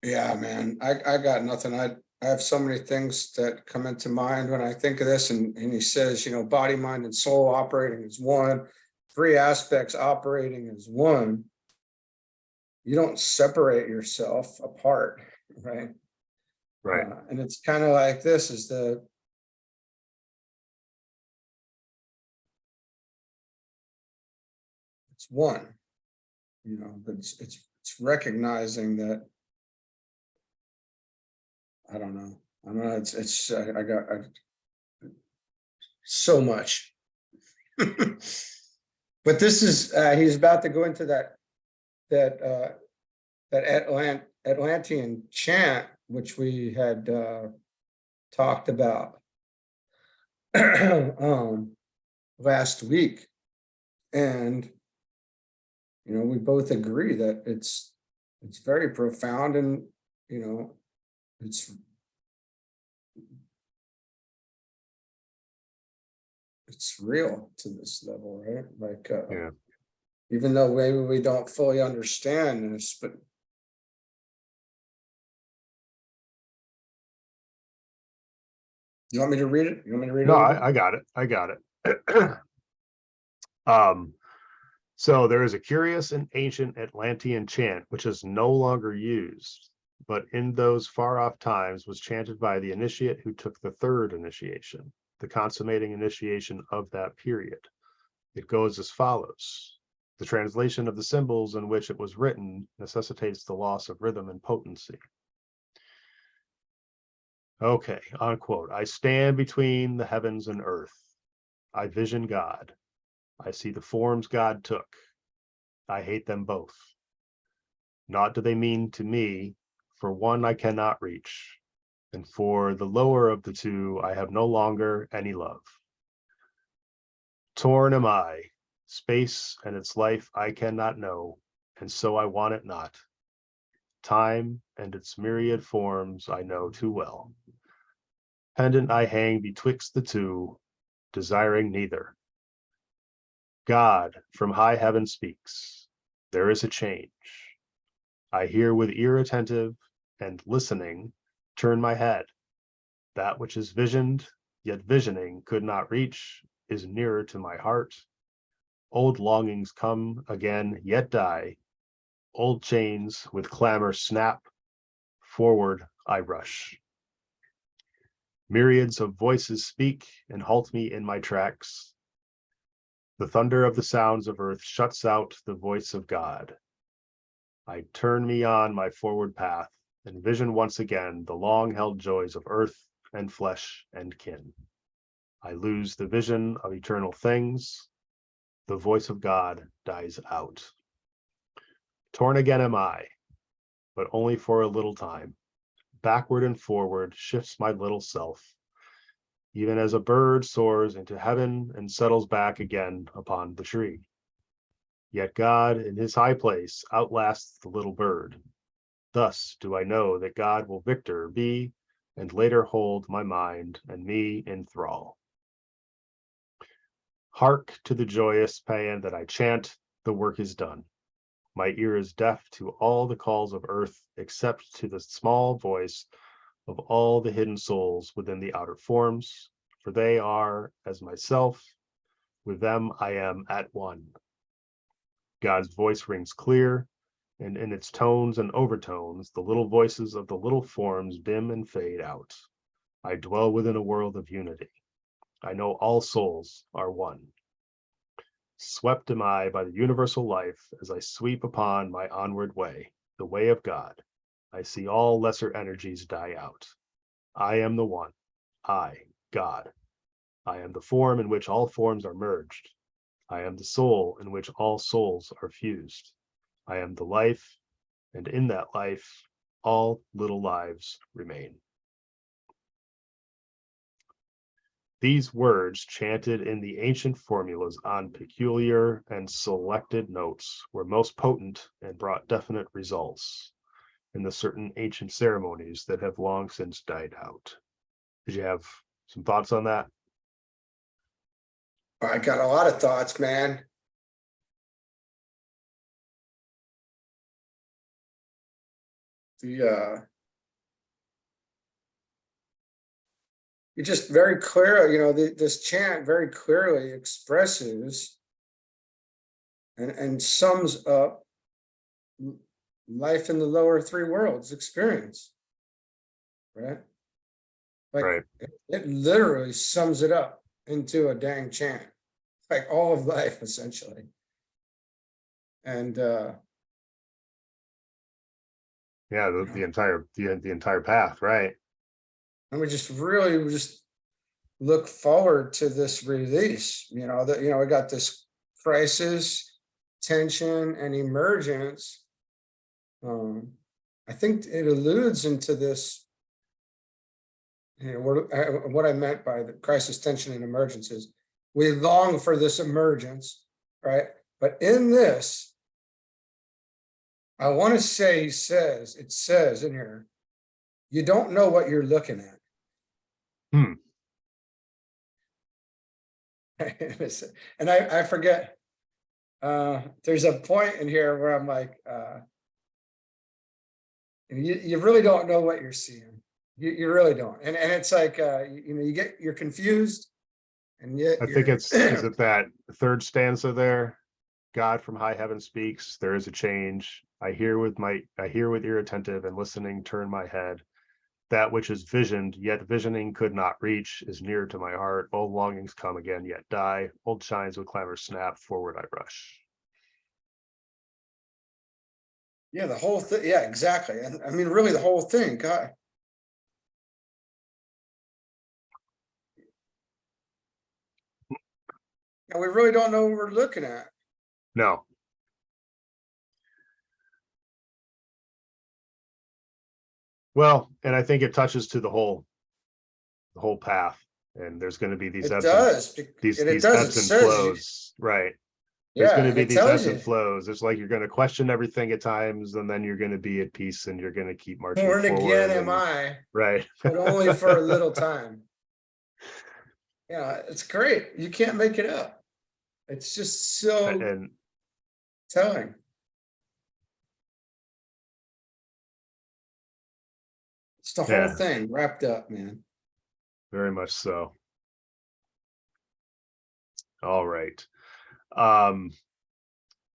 yeah, man, I got nothing. I have so many things that come into mind when I think of this, and he says, body, mind, and soul operating as one, three aspects operating as one. You don't separate yourself apart, right? right. And it's kind of like this is it's one, but it's recognizing that, I don't know. I got so much. But this is he's about to go into that Atlantean chant, which we had talked about last week, and we both agree that it's very profound, and it's real to this level, right? Like Yeah. even though maybe we don't fully understand this, but you want me to read it? You want me to read it? No, I got it. So there is a curious and ancient Atlantean chant which is no longer used, but in those far off times was chanted by the initiate who took the third initiation, the consummating initiation of that period. It goes as follows. The translation of the symbols in which it was written necessitates the loss of rhythm and potency. Okay, unquote. I stand between the heavens and earth. I vision God. I see the forms God took. I hate them both. Naught do they mean to me, for one I cannot reach, and for the lower of the two I have no longer any love. Torn am I, space and its life I cannot know, and so I want it not. Time and its myriad forms I know too well. Pendant I hang betwixt the two, desiring neither. God from high heaven speaks. There is a change. I hear with ear attentive, and listening, turn my head. That which is visioned, yet visioning could not reach, is nearer to my heart. Old longings come again, yet die. Old chains with clamor snap. Forward I rush. Myriads of voices speak and halt me in my tracks. The thunder of the sounds of earth shuts out the voice of God. I turn me on my forward path and vision once again the long-held joys of earth and flesh and kin. I lose the vision of eternal things. The voice of God dies out. Torn again am I, but only for a little time. Backward and forward shifts my little self, even as a bird soars into heaven and settles back again upon the tree. Yet God in his high place outlasts the little bird. Thus do I know that God will victor be, and later hold my mind and me in thrall. Hark to the joyous paean that I chant, the work is done. My ear is deaf to all the calls of earth, except to the small voice of all the hidden souls within the outer forms, for they are as myself. With them I am at one. God's voice rings clear, and in its tones and overtones, the little voices of the little forms dim and fade out. I dwell within a world of unity. I know all souls are one. Swept am I by the universal life as I sweep upon my onward way, the way of God. I see all lesser energies die out. I am the one, I, God. I am the form in which all forms are merged. I am the soul in which all souls are fused. I am the life, and in that life, all little lives remain. These words, chanted in the ancient formulas on peculiar and selected notes, were most potent and brought definite results in the certain ancient ceremonies that have long since died out. Did you have some thoughts on that? I got a lot of thoughts, man. You just very clear, this chant very clearly expresses and sums up life in the lower three worlds experience, right? Like Right. it literally sums it up into a dang chant, like all of life essentially. And Yeah, the entire path, right? and we just look forward to this release. We got this crisis, tension, and emergence. I think it alludes into this. What I meant by the crisis, tension, and emergence is we long for this emergence, right? But in this, I want to say, it says in here, you don't know what you're looking at. And I forget, there's a point in here where I'm like, you really don't know what you're seeing. You really don't. And it's like, you're confused. And yet I think is it that third stanza there? God from high heaven speaks, there is a change. I hear with ear attentive and listening turn my head. That which is visioned, yet visioning could not reach, is near to my heart. Old longings come again, yet die. Old shines with clamor snap, forward I rush. Yeah, the whole thing. Yeah, exactly. And I mean, really, the whole thing. God. Yeah, we really don't know what we're looking at. No. Well, and I think it touches to the whole path. And there's going to be these It ebbs and does. And it these does. It ebbs and says you. flows, right? There's Yeah, going to and be it these tells ebbs you and flows. It's like you're going to question everything at times, and then you're going to be at peace, and you're going to keep marching born again forward. am And I, right, but only for a little time. Yeah, it's great. You can't make it up. It's just so and telling. It's the whole yeah, thing wrapped up, man. very much so. All right. Um,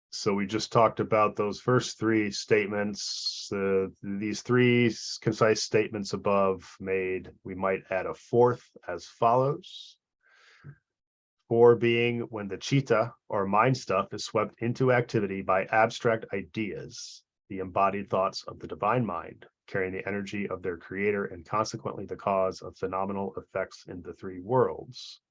so we just talked about those first three statements. These three concise statements above made. We might add a fourth as follows. 4 being when the chitta or mind stuff is swept into activity by abstract ideas, the embodied thoughts of the divine mind, carrying the energy of their creator and consequently the cause of phenomenal effects in the three worlds.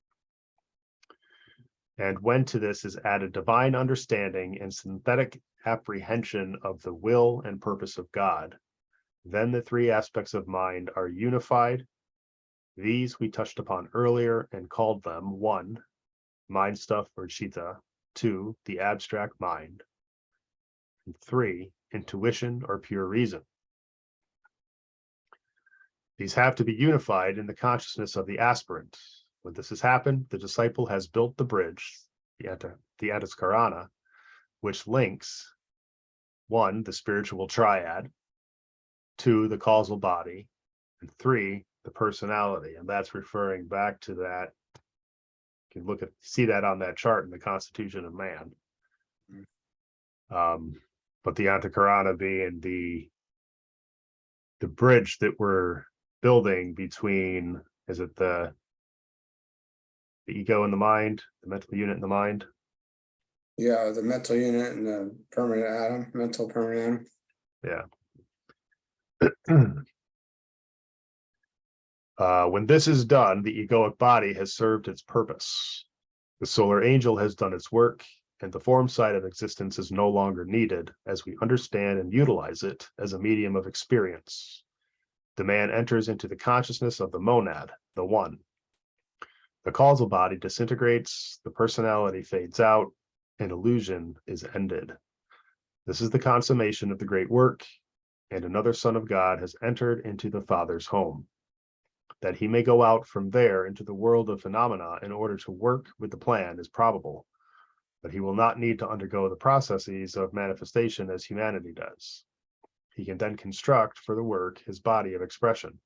And when to this is added divine understanding and synthetic apprehension of the will and purpose of God, then the three aspects of mind are unified. These we touched upon earlier and called them 1, mind stuff or chitta, 2, the abstract mind, and 3, intuition or pure reason. These have to be unified in the consciousness of the aspirant. When this has happened, the disciple has built the bridge, the antaskarana, which links 1, the spiritual triad, 2, the causal body, and 3, the personality. And that's referring back to that. You can see that on that chart in the Constitution of Man. But the antakarana being the bridge that we're building between, is it the ego and the mind, the mental unit and the mind? Yeah, the mental unit and the permanent atom, mental permanent atom. Yeah. When this is done, the egoic body has served its purpose. The solar angel has done its work, and the form side of existence is no longer needed as we understand and utilize it as a medium of experience. The man enters into the consciousness of the monad, the one. The causal body disintegrates, the personality fades out, and illusion is ended. This is the consummation of the great work, and another Son of God has entered into the Father's home, that he may go out from there into the world of phenomena in order to work with the plan is probable, but he will not need to undergo the processes of manifestation as humanity does. He can then construct for the work his body of expression.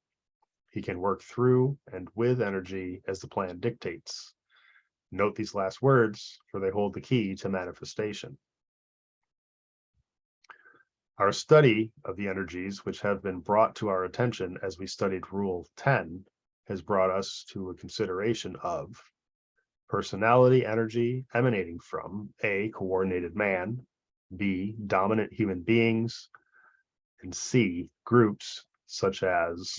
He can work through and with energy as the plan dictates. Note these last words, for they hold the key to manifestation. Our study of the energies which have been brought to our attention as we studied Rule 10 has brought us to a consideration of personality energy emanating from A, coordinated man, B, dominant human beings, and C, groups such as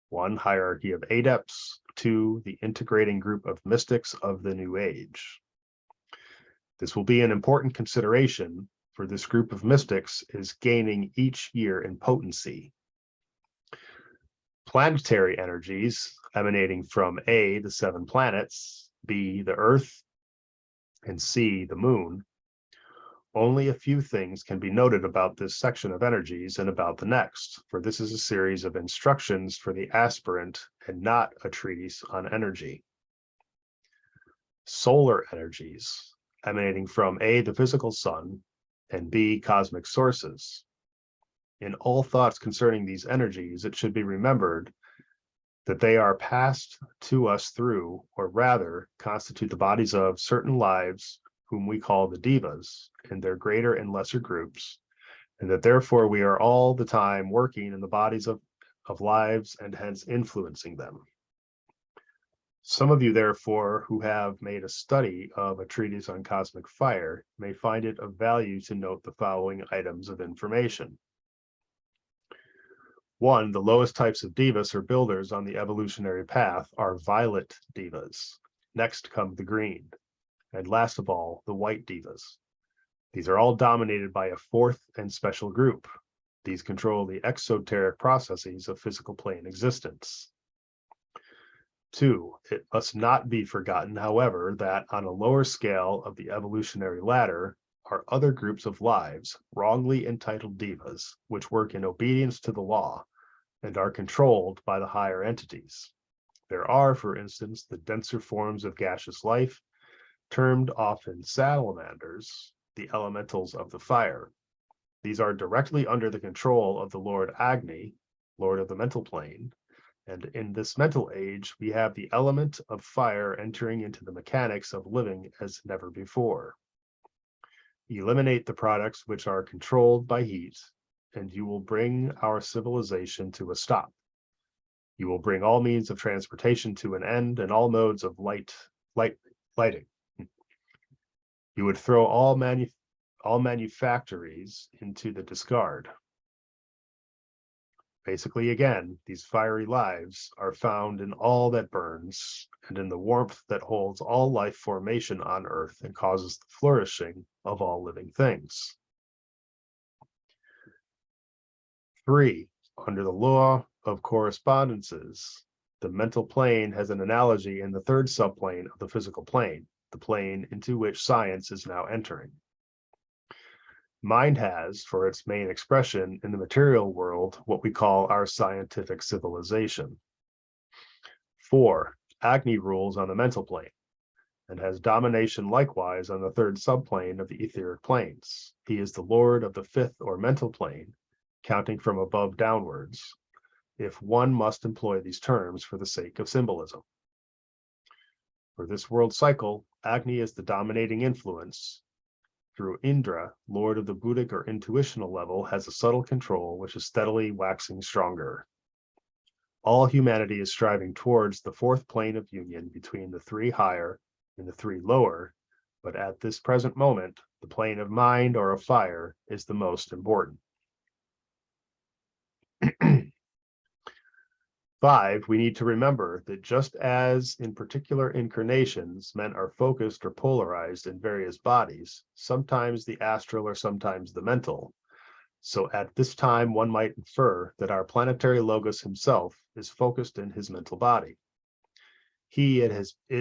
1, hierarchy of adepts, 2, the integrating group of mystics of the New Age. This will be an important consideration, for this group of mystics is gaining each year in potency. Planetary energies emanating from A, the 7 planets, B, the Earth, and C, the Moon. Only a few things can be noted about this section of energies and about the next, for this is a series of instructions for the aspirant and not a treatise on energy. Solar energies emanating from A, the physical sun, and B, cosmic sources. In all thoughts concerning these energies, it should be remembered that they are passed to us through, or rather constitute the bodies of certain lives whom we call the devas, in their greater and lesser groups, and that therefore we are all the time working in the bodies of lives and hence influencing them. Some of you, therefore, who have made a study of a treatise on cosmic fire may find it of value to note the following items of information. 1, the lowest types of devas or builders on the evolutionary path are violet devas. Next come the green, and last of all, the white devas. These are all dominated by a fourth and special group. These control the exoteric processes of physical plane existence. 2, it must not be forgotten, however, that on a lower scale of the evolutionary ladder are other groups of lives, wrongly entitled devas, which work in obedience to the law and are controlled by the higher entities. There are, for instance, the denser forms of gaseous life, termed often salamanders, the elementals of the fire. These are directly under the control of the Lord Agni, Lord of the mental plane, and in this mental age, we have the element of fire entering into the mechanics of living as never before. Eliminate the products which are controlled by heat, and you will bring our civilization to a stop. You will bring all means of transportation to an end and all modes of lighting. You would throw all manufactories into the discard. Basically, again, these fiery lives are found in all that burns and in the warmth that holds all life formation on earth and causes the flourishing of all living things. 3, under the law of correspondences, the mental plane has an analogy in the third subplane of the physical plane, the plane into which science is now entering. Mind has, for its main expression in the material world, what we call our scientific civilization. 4, Agni rules on the mental plane and has domination likewise on the third subplane of the etheric planes. He is the lord of the fifth or mental plane, counting from above downwards, if one must employ these terms for the sake of symbolism. For this world cycle, Agni is the dominating influence. Through Indra, lord of the Buddhic or intuitional level, has a subtle control which is steadily waxing stronger. All humanity is striving towards the fourth plane of union between the 3 higher and the 3 lower, but at this present moment, the plane of mind or of fire is the most important. 5, we need to remember that just as in particular incarnations, men are focused or polarized in various bodies, sometimes the astral or sometimes the mental. So at this time, one might infer that our planetary logos himself is focused in his mental body. He, it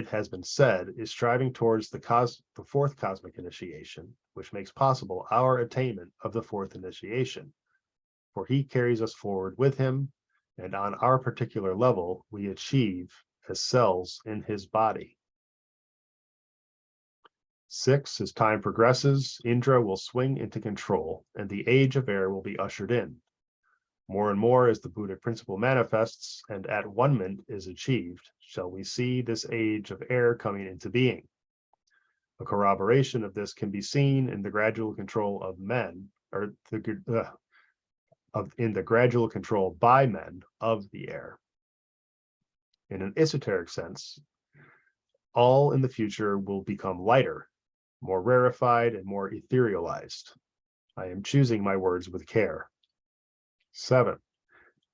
has been said, is striving towards the fourth cosmic initiation, which makes possible our attainment of the fourth initiation. For he carries us forward with him, and on our particular level, we achieve as cells in his body. 6, as time progresses, Indra will swing into control, and the age of air will be ushered in. More and more as the Buddhic principle manifests and at one-ment is achieved, shall we see this age of air coming into being. A corroboration of this can be seen in the gradual control of men, or in the gradual control by men of the air. In an esoteric sense, all in the future will become lighter, more rarefied, and more etherealized. I am choosing my words with care. 7,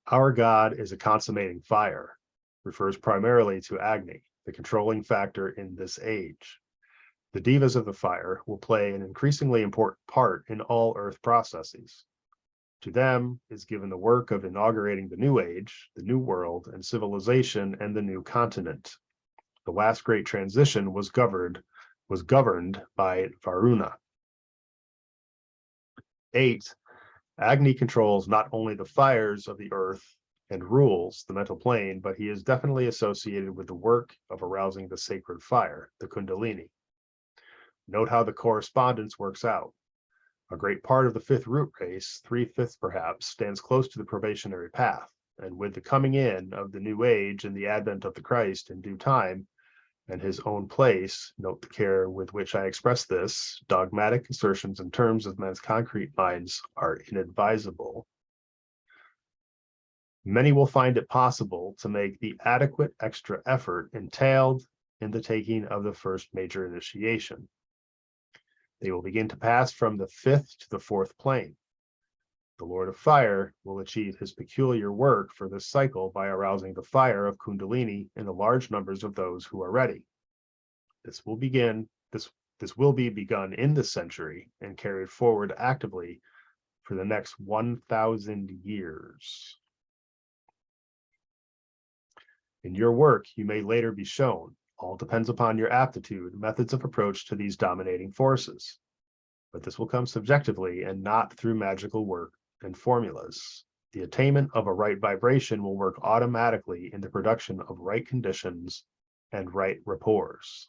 our God is a consummating fire, refers primarily to Agni, the controlling factor in this age. The devas of the fire will play an increasingly important part in all earth processes. To them is given the work of inaugurating the new age, the new world and civilization, and the new continent. The last great transition was governed by Varuna. 8, Agni controls not only the fires of the earth and rules the mental plane, but he is definitely associated with the work of arousing the sacred fire, the Kundalini. Note how the correspondence works out. A great part of the fifth root race, 3/5 perhaps, stands close to the probationary path, and with the coming in of the new age and the advent of the Christ in due time, and his own place, note the care with which I express this, dogmatic assertions in terms of men's concrete minds are inadvisable. Many will find it possible to make the adequate extra effort entailed in the taking of the first major initiation. They will begin to pass from the fifth to the fourth plane. The Lord of Fire will achieve his peculiar work for this cycle by arousing the fire of Kundalini in the large numbers of those who are ready. This will be begun in this century and carried forward actively for the next 1,000 years. In your work, you may later be shown, all depends upon your aptitude, methods of approach to these dominating forces. But this will come subjectively and not through magical work and formulas. The attainment of a right vibration will work automatically in the production of right conditions and right rapports.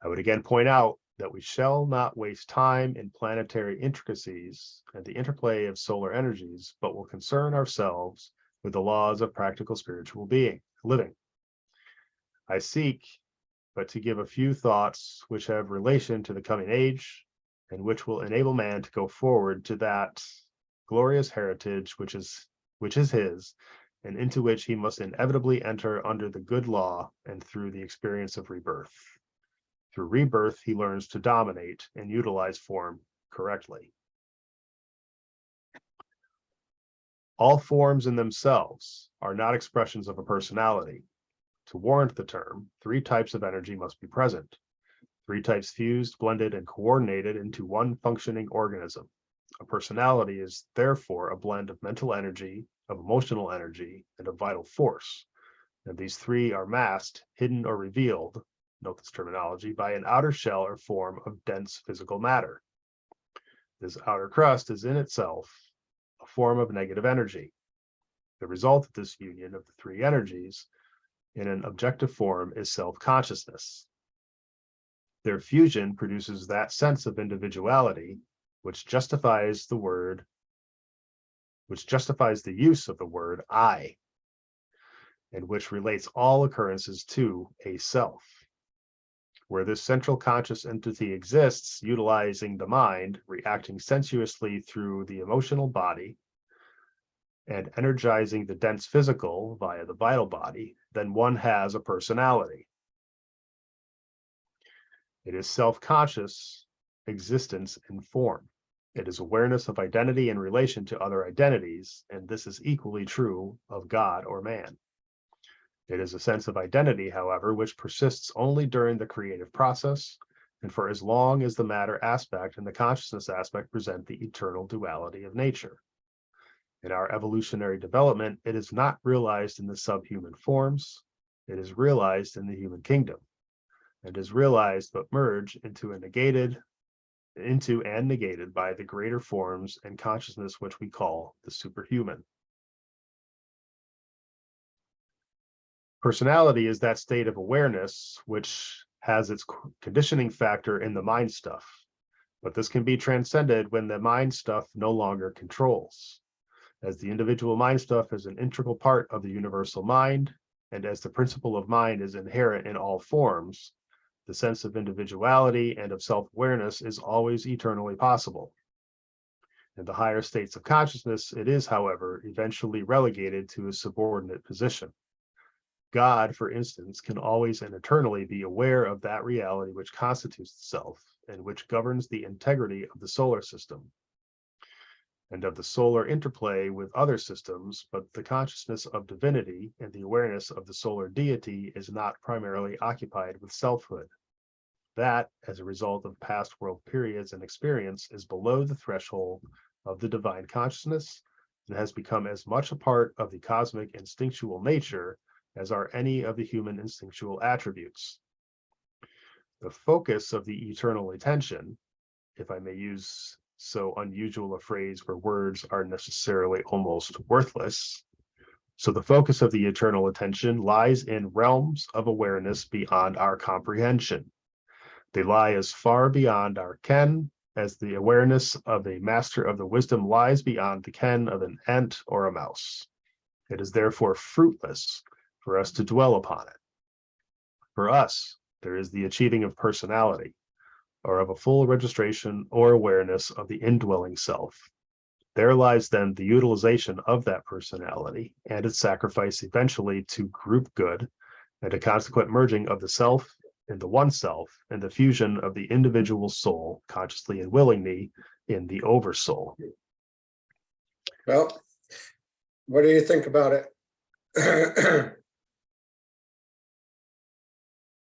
I would again point out that we shall not waste time in planetary intricacies and the interplay of solar energies, but will concern ourselves with the laws of practical spiritual living. I seek but to give a few thoughts which have relation to the coming age and which will enable man to go forward to that glorious heritage which is his, and into which he must inevitably enter under the good law and through the experience of rebirth. Through rebirth, he learns to dominate and utilize form correctly. All forms in themselves are not expressions of a personality. To warrant the term, 3 types of energy must be present. 3 types fused, blended, and coordinated into one functioning organism. A personality is therefore a blend of mental energy, of emotional energy, and of vital force. And these 3 are masked, hidden, or revealed, note this terminology, by an outer shell or form of dense physical matter. This outer crust is in itself a form of negative energy. The result of this union of the 3 energies in an objective form is self-consciousness. Their fusion produces that sense of individuality which justifies the use of the word I, and which relates all occurrences to a self. Where this central conscious entity exists, utilizing the mind, reacting sensuously through the emotional body, and energizing the dense physical via the vital body, then one has a personality. It is self-conscious existence in form. It is awareness of identity in relation to other identities, and this is equally true of God or man. It is a sense of identity, however, which persists only during the creative process, and for as long as the matter aspect and the consciousness aspect present the eternal duality of nature. In our evolutionary development, it is not realized in the subhuman forms. It is realized in the human kingdom, and is realized but merged into and negated by the greater forms and consciousness which we call the superhuman. Personality is that state of awareness which has its conditioning factor in the mind stuff, but this can be transcended when the mind stuff no longer controls. As the individual mind stuff is an integral part of the universal mind, and as the principle of mind is inherent in all forms, the sense of individuality and of self-awareness is always eternally possible. In the higher states of consciousness, it is, however, eventually relegated to a subordinate position. God, for instance, can always and eternally be aware of that reality which constitutes the self and which governs the integrity of the solar system and of the solar interplay with other systems, but the consciousness of divinity and the awareness of the solar deity is not primarily occupied with selfhood. That, as a result of past world periods and experience, is below the threshold of the divine consciousness and has become as much a part of the cosmic instinctual nature as are any of the human instinctual attributes. The focus of the eternal attention, if I may use so unusual a phrase where words are necessarily almost worthless. So the focus of the eternal attention lies in realms of awareness beyond our comprehension. They lie as far beyond our ken as the awareness of a master of the wisdom lies beyond the ken of an ant or a mouse. It is therefore fruitless for us to dwell upon it. For us, there is the achieving of personality, or of a full registration or awareness of the indwelling self. There lies then the utilization of that personality and its sacrifice eventually to group good, and a consequent merging of the self in the one self, and the fusion of the individual soul, consciously and willingly, in the oversoul. Well, what do you think about it?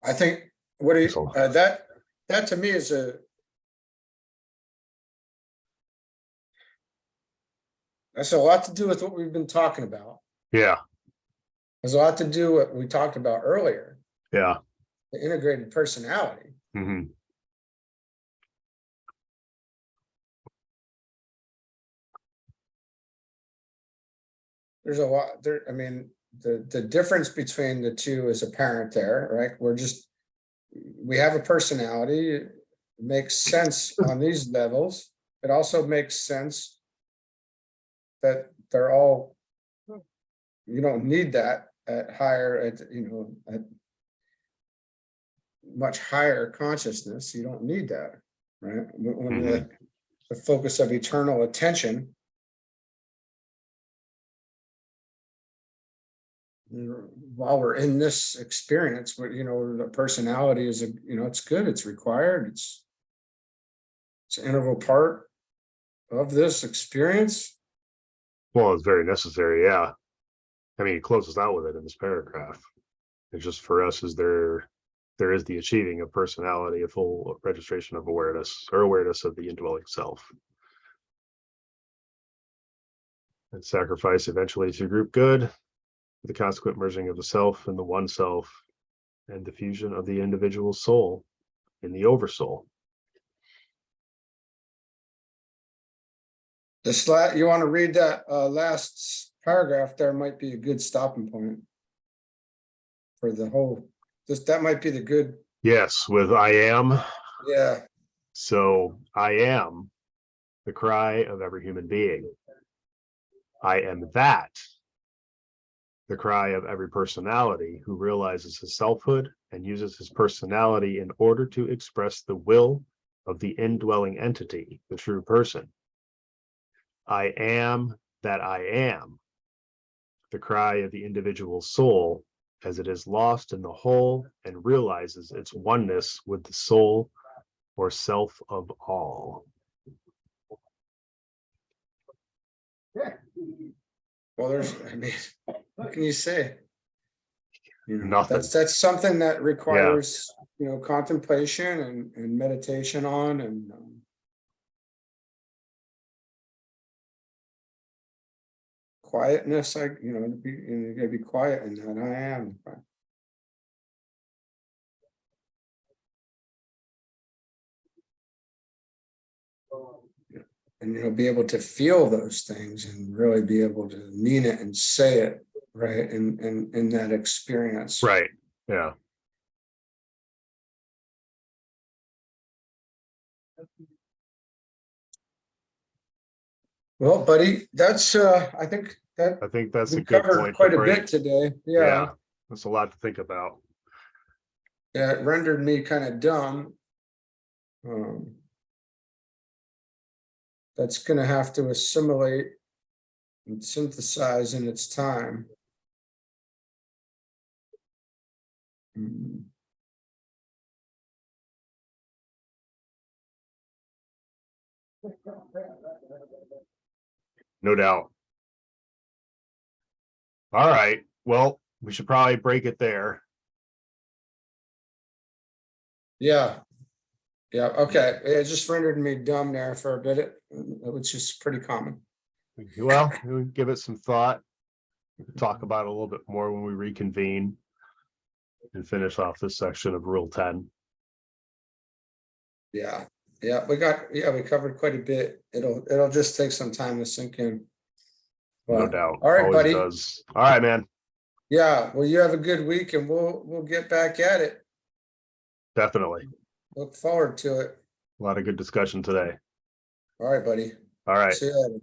I think, what do you, that to me is that's a lot to do with what we've been talking about. Yeah. There's a lot to do with what we talked about earlier. Yeah. The integrated personality. Mm-hmm. There's a lot there. I mean, the difference between the two is apparent there, right? We have a personality. It makes sense on these levels. It also makes sense that they're all, you don't need that at much higher consciousness. You don't need that, right? When the focus of eternal attention, while we're in this experience, where the personality is it's good, it's required, it's an integral part of this experience. Well, it's very necessary. Yeah. I mean, he closes out with it in this paragraph. It's just for us is there is the achieving of personality, a full registration of awareness, or awareness of the indwelling self. And sacrifice eventually to group good, the consequent merging of the self and the one self, and the fusion of the individual soul in the oversoul. You want to read that last paragraph there? Might be a good stopping point for the whole. That might be the good. Yes, with I am. Yeah. So I am the cry of every human being. I am that, the cry of every personality who realizes his selfhood and uses his personality in order to express the will of the indwelling entity, the true person. I am that I am, the cry of the individual soul as it is lost in the whole and realizes its oneness with the soul or self of all. Yeah. Well, what can you say? Nothing. That's something that requires, contemplation and meditation on, and quietness. You gotta be quiet in that. I am. And be able to feel those things and really be able to mean it and say it, right? In that experience. Right. Yeah. Well, buddy, that's I think that's we a good covered point quite to a break. bit today. Yeah. That's a lot to think about. Yeah, it rendered me kind of dumb. That's going to have to assimilate and synthesize in its time. No doubt. All right. Well, we should probably break it there. Yeah. Yeah. Okay. It just rendered me dumb there for a bit, which is pretty common. Well, we'll give it some thought. We can talk about it a little bit more when we reconvene and finish off this section of Rule 10. Yeah. Yeah. We covered quite a bit. It'll just take some time to sink in. But, no doubt. All right, always buddy. Does. All right, man. Yeah. Well, you have a good week, and we'll get back at it. Definitely. Look forward to it. A lot of good discussion today. All right, buddy. All right. See you later.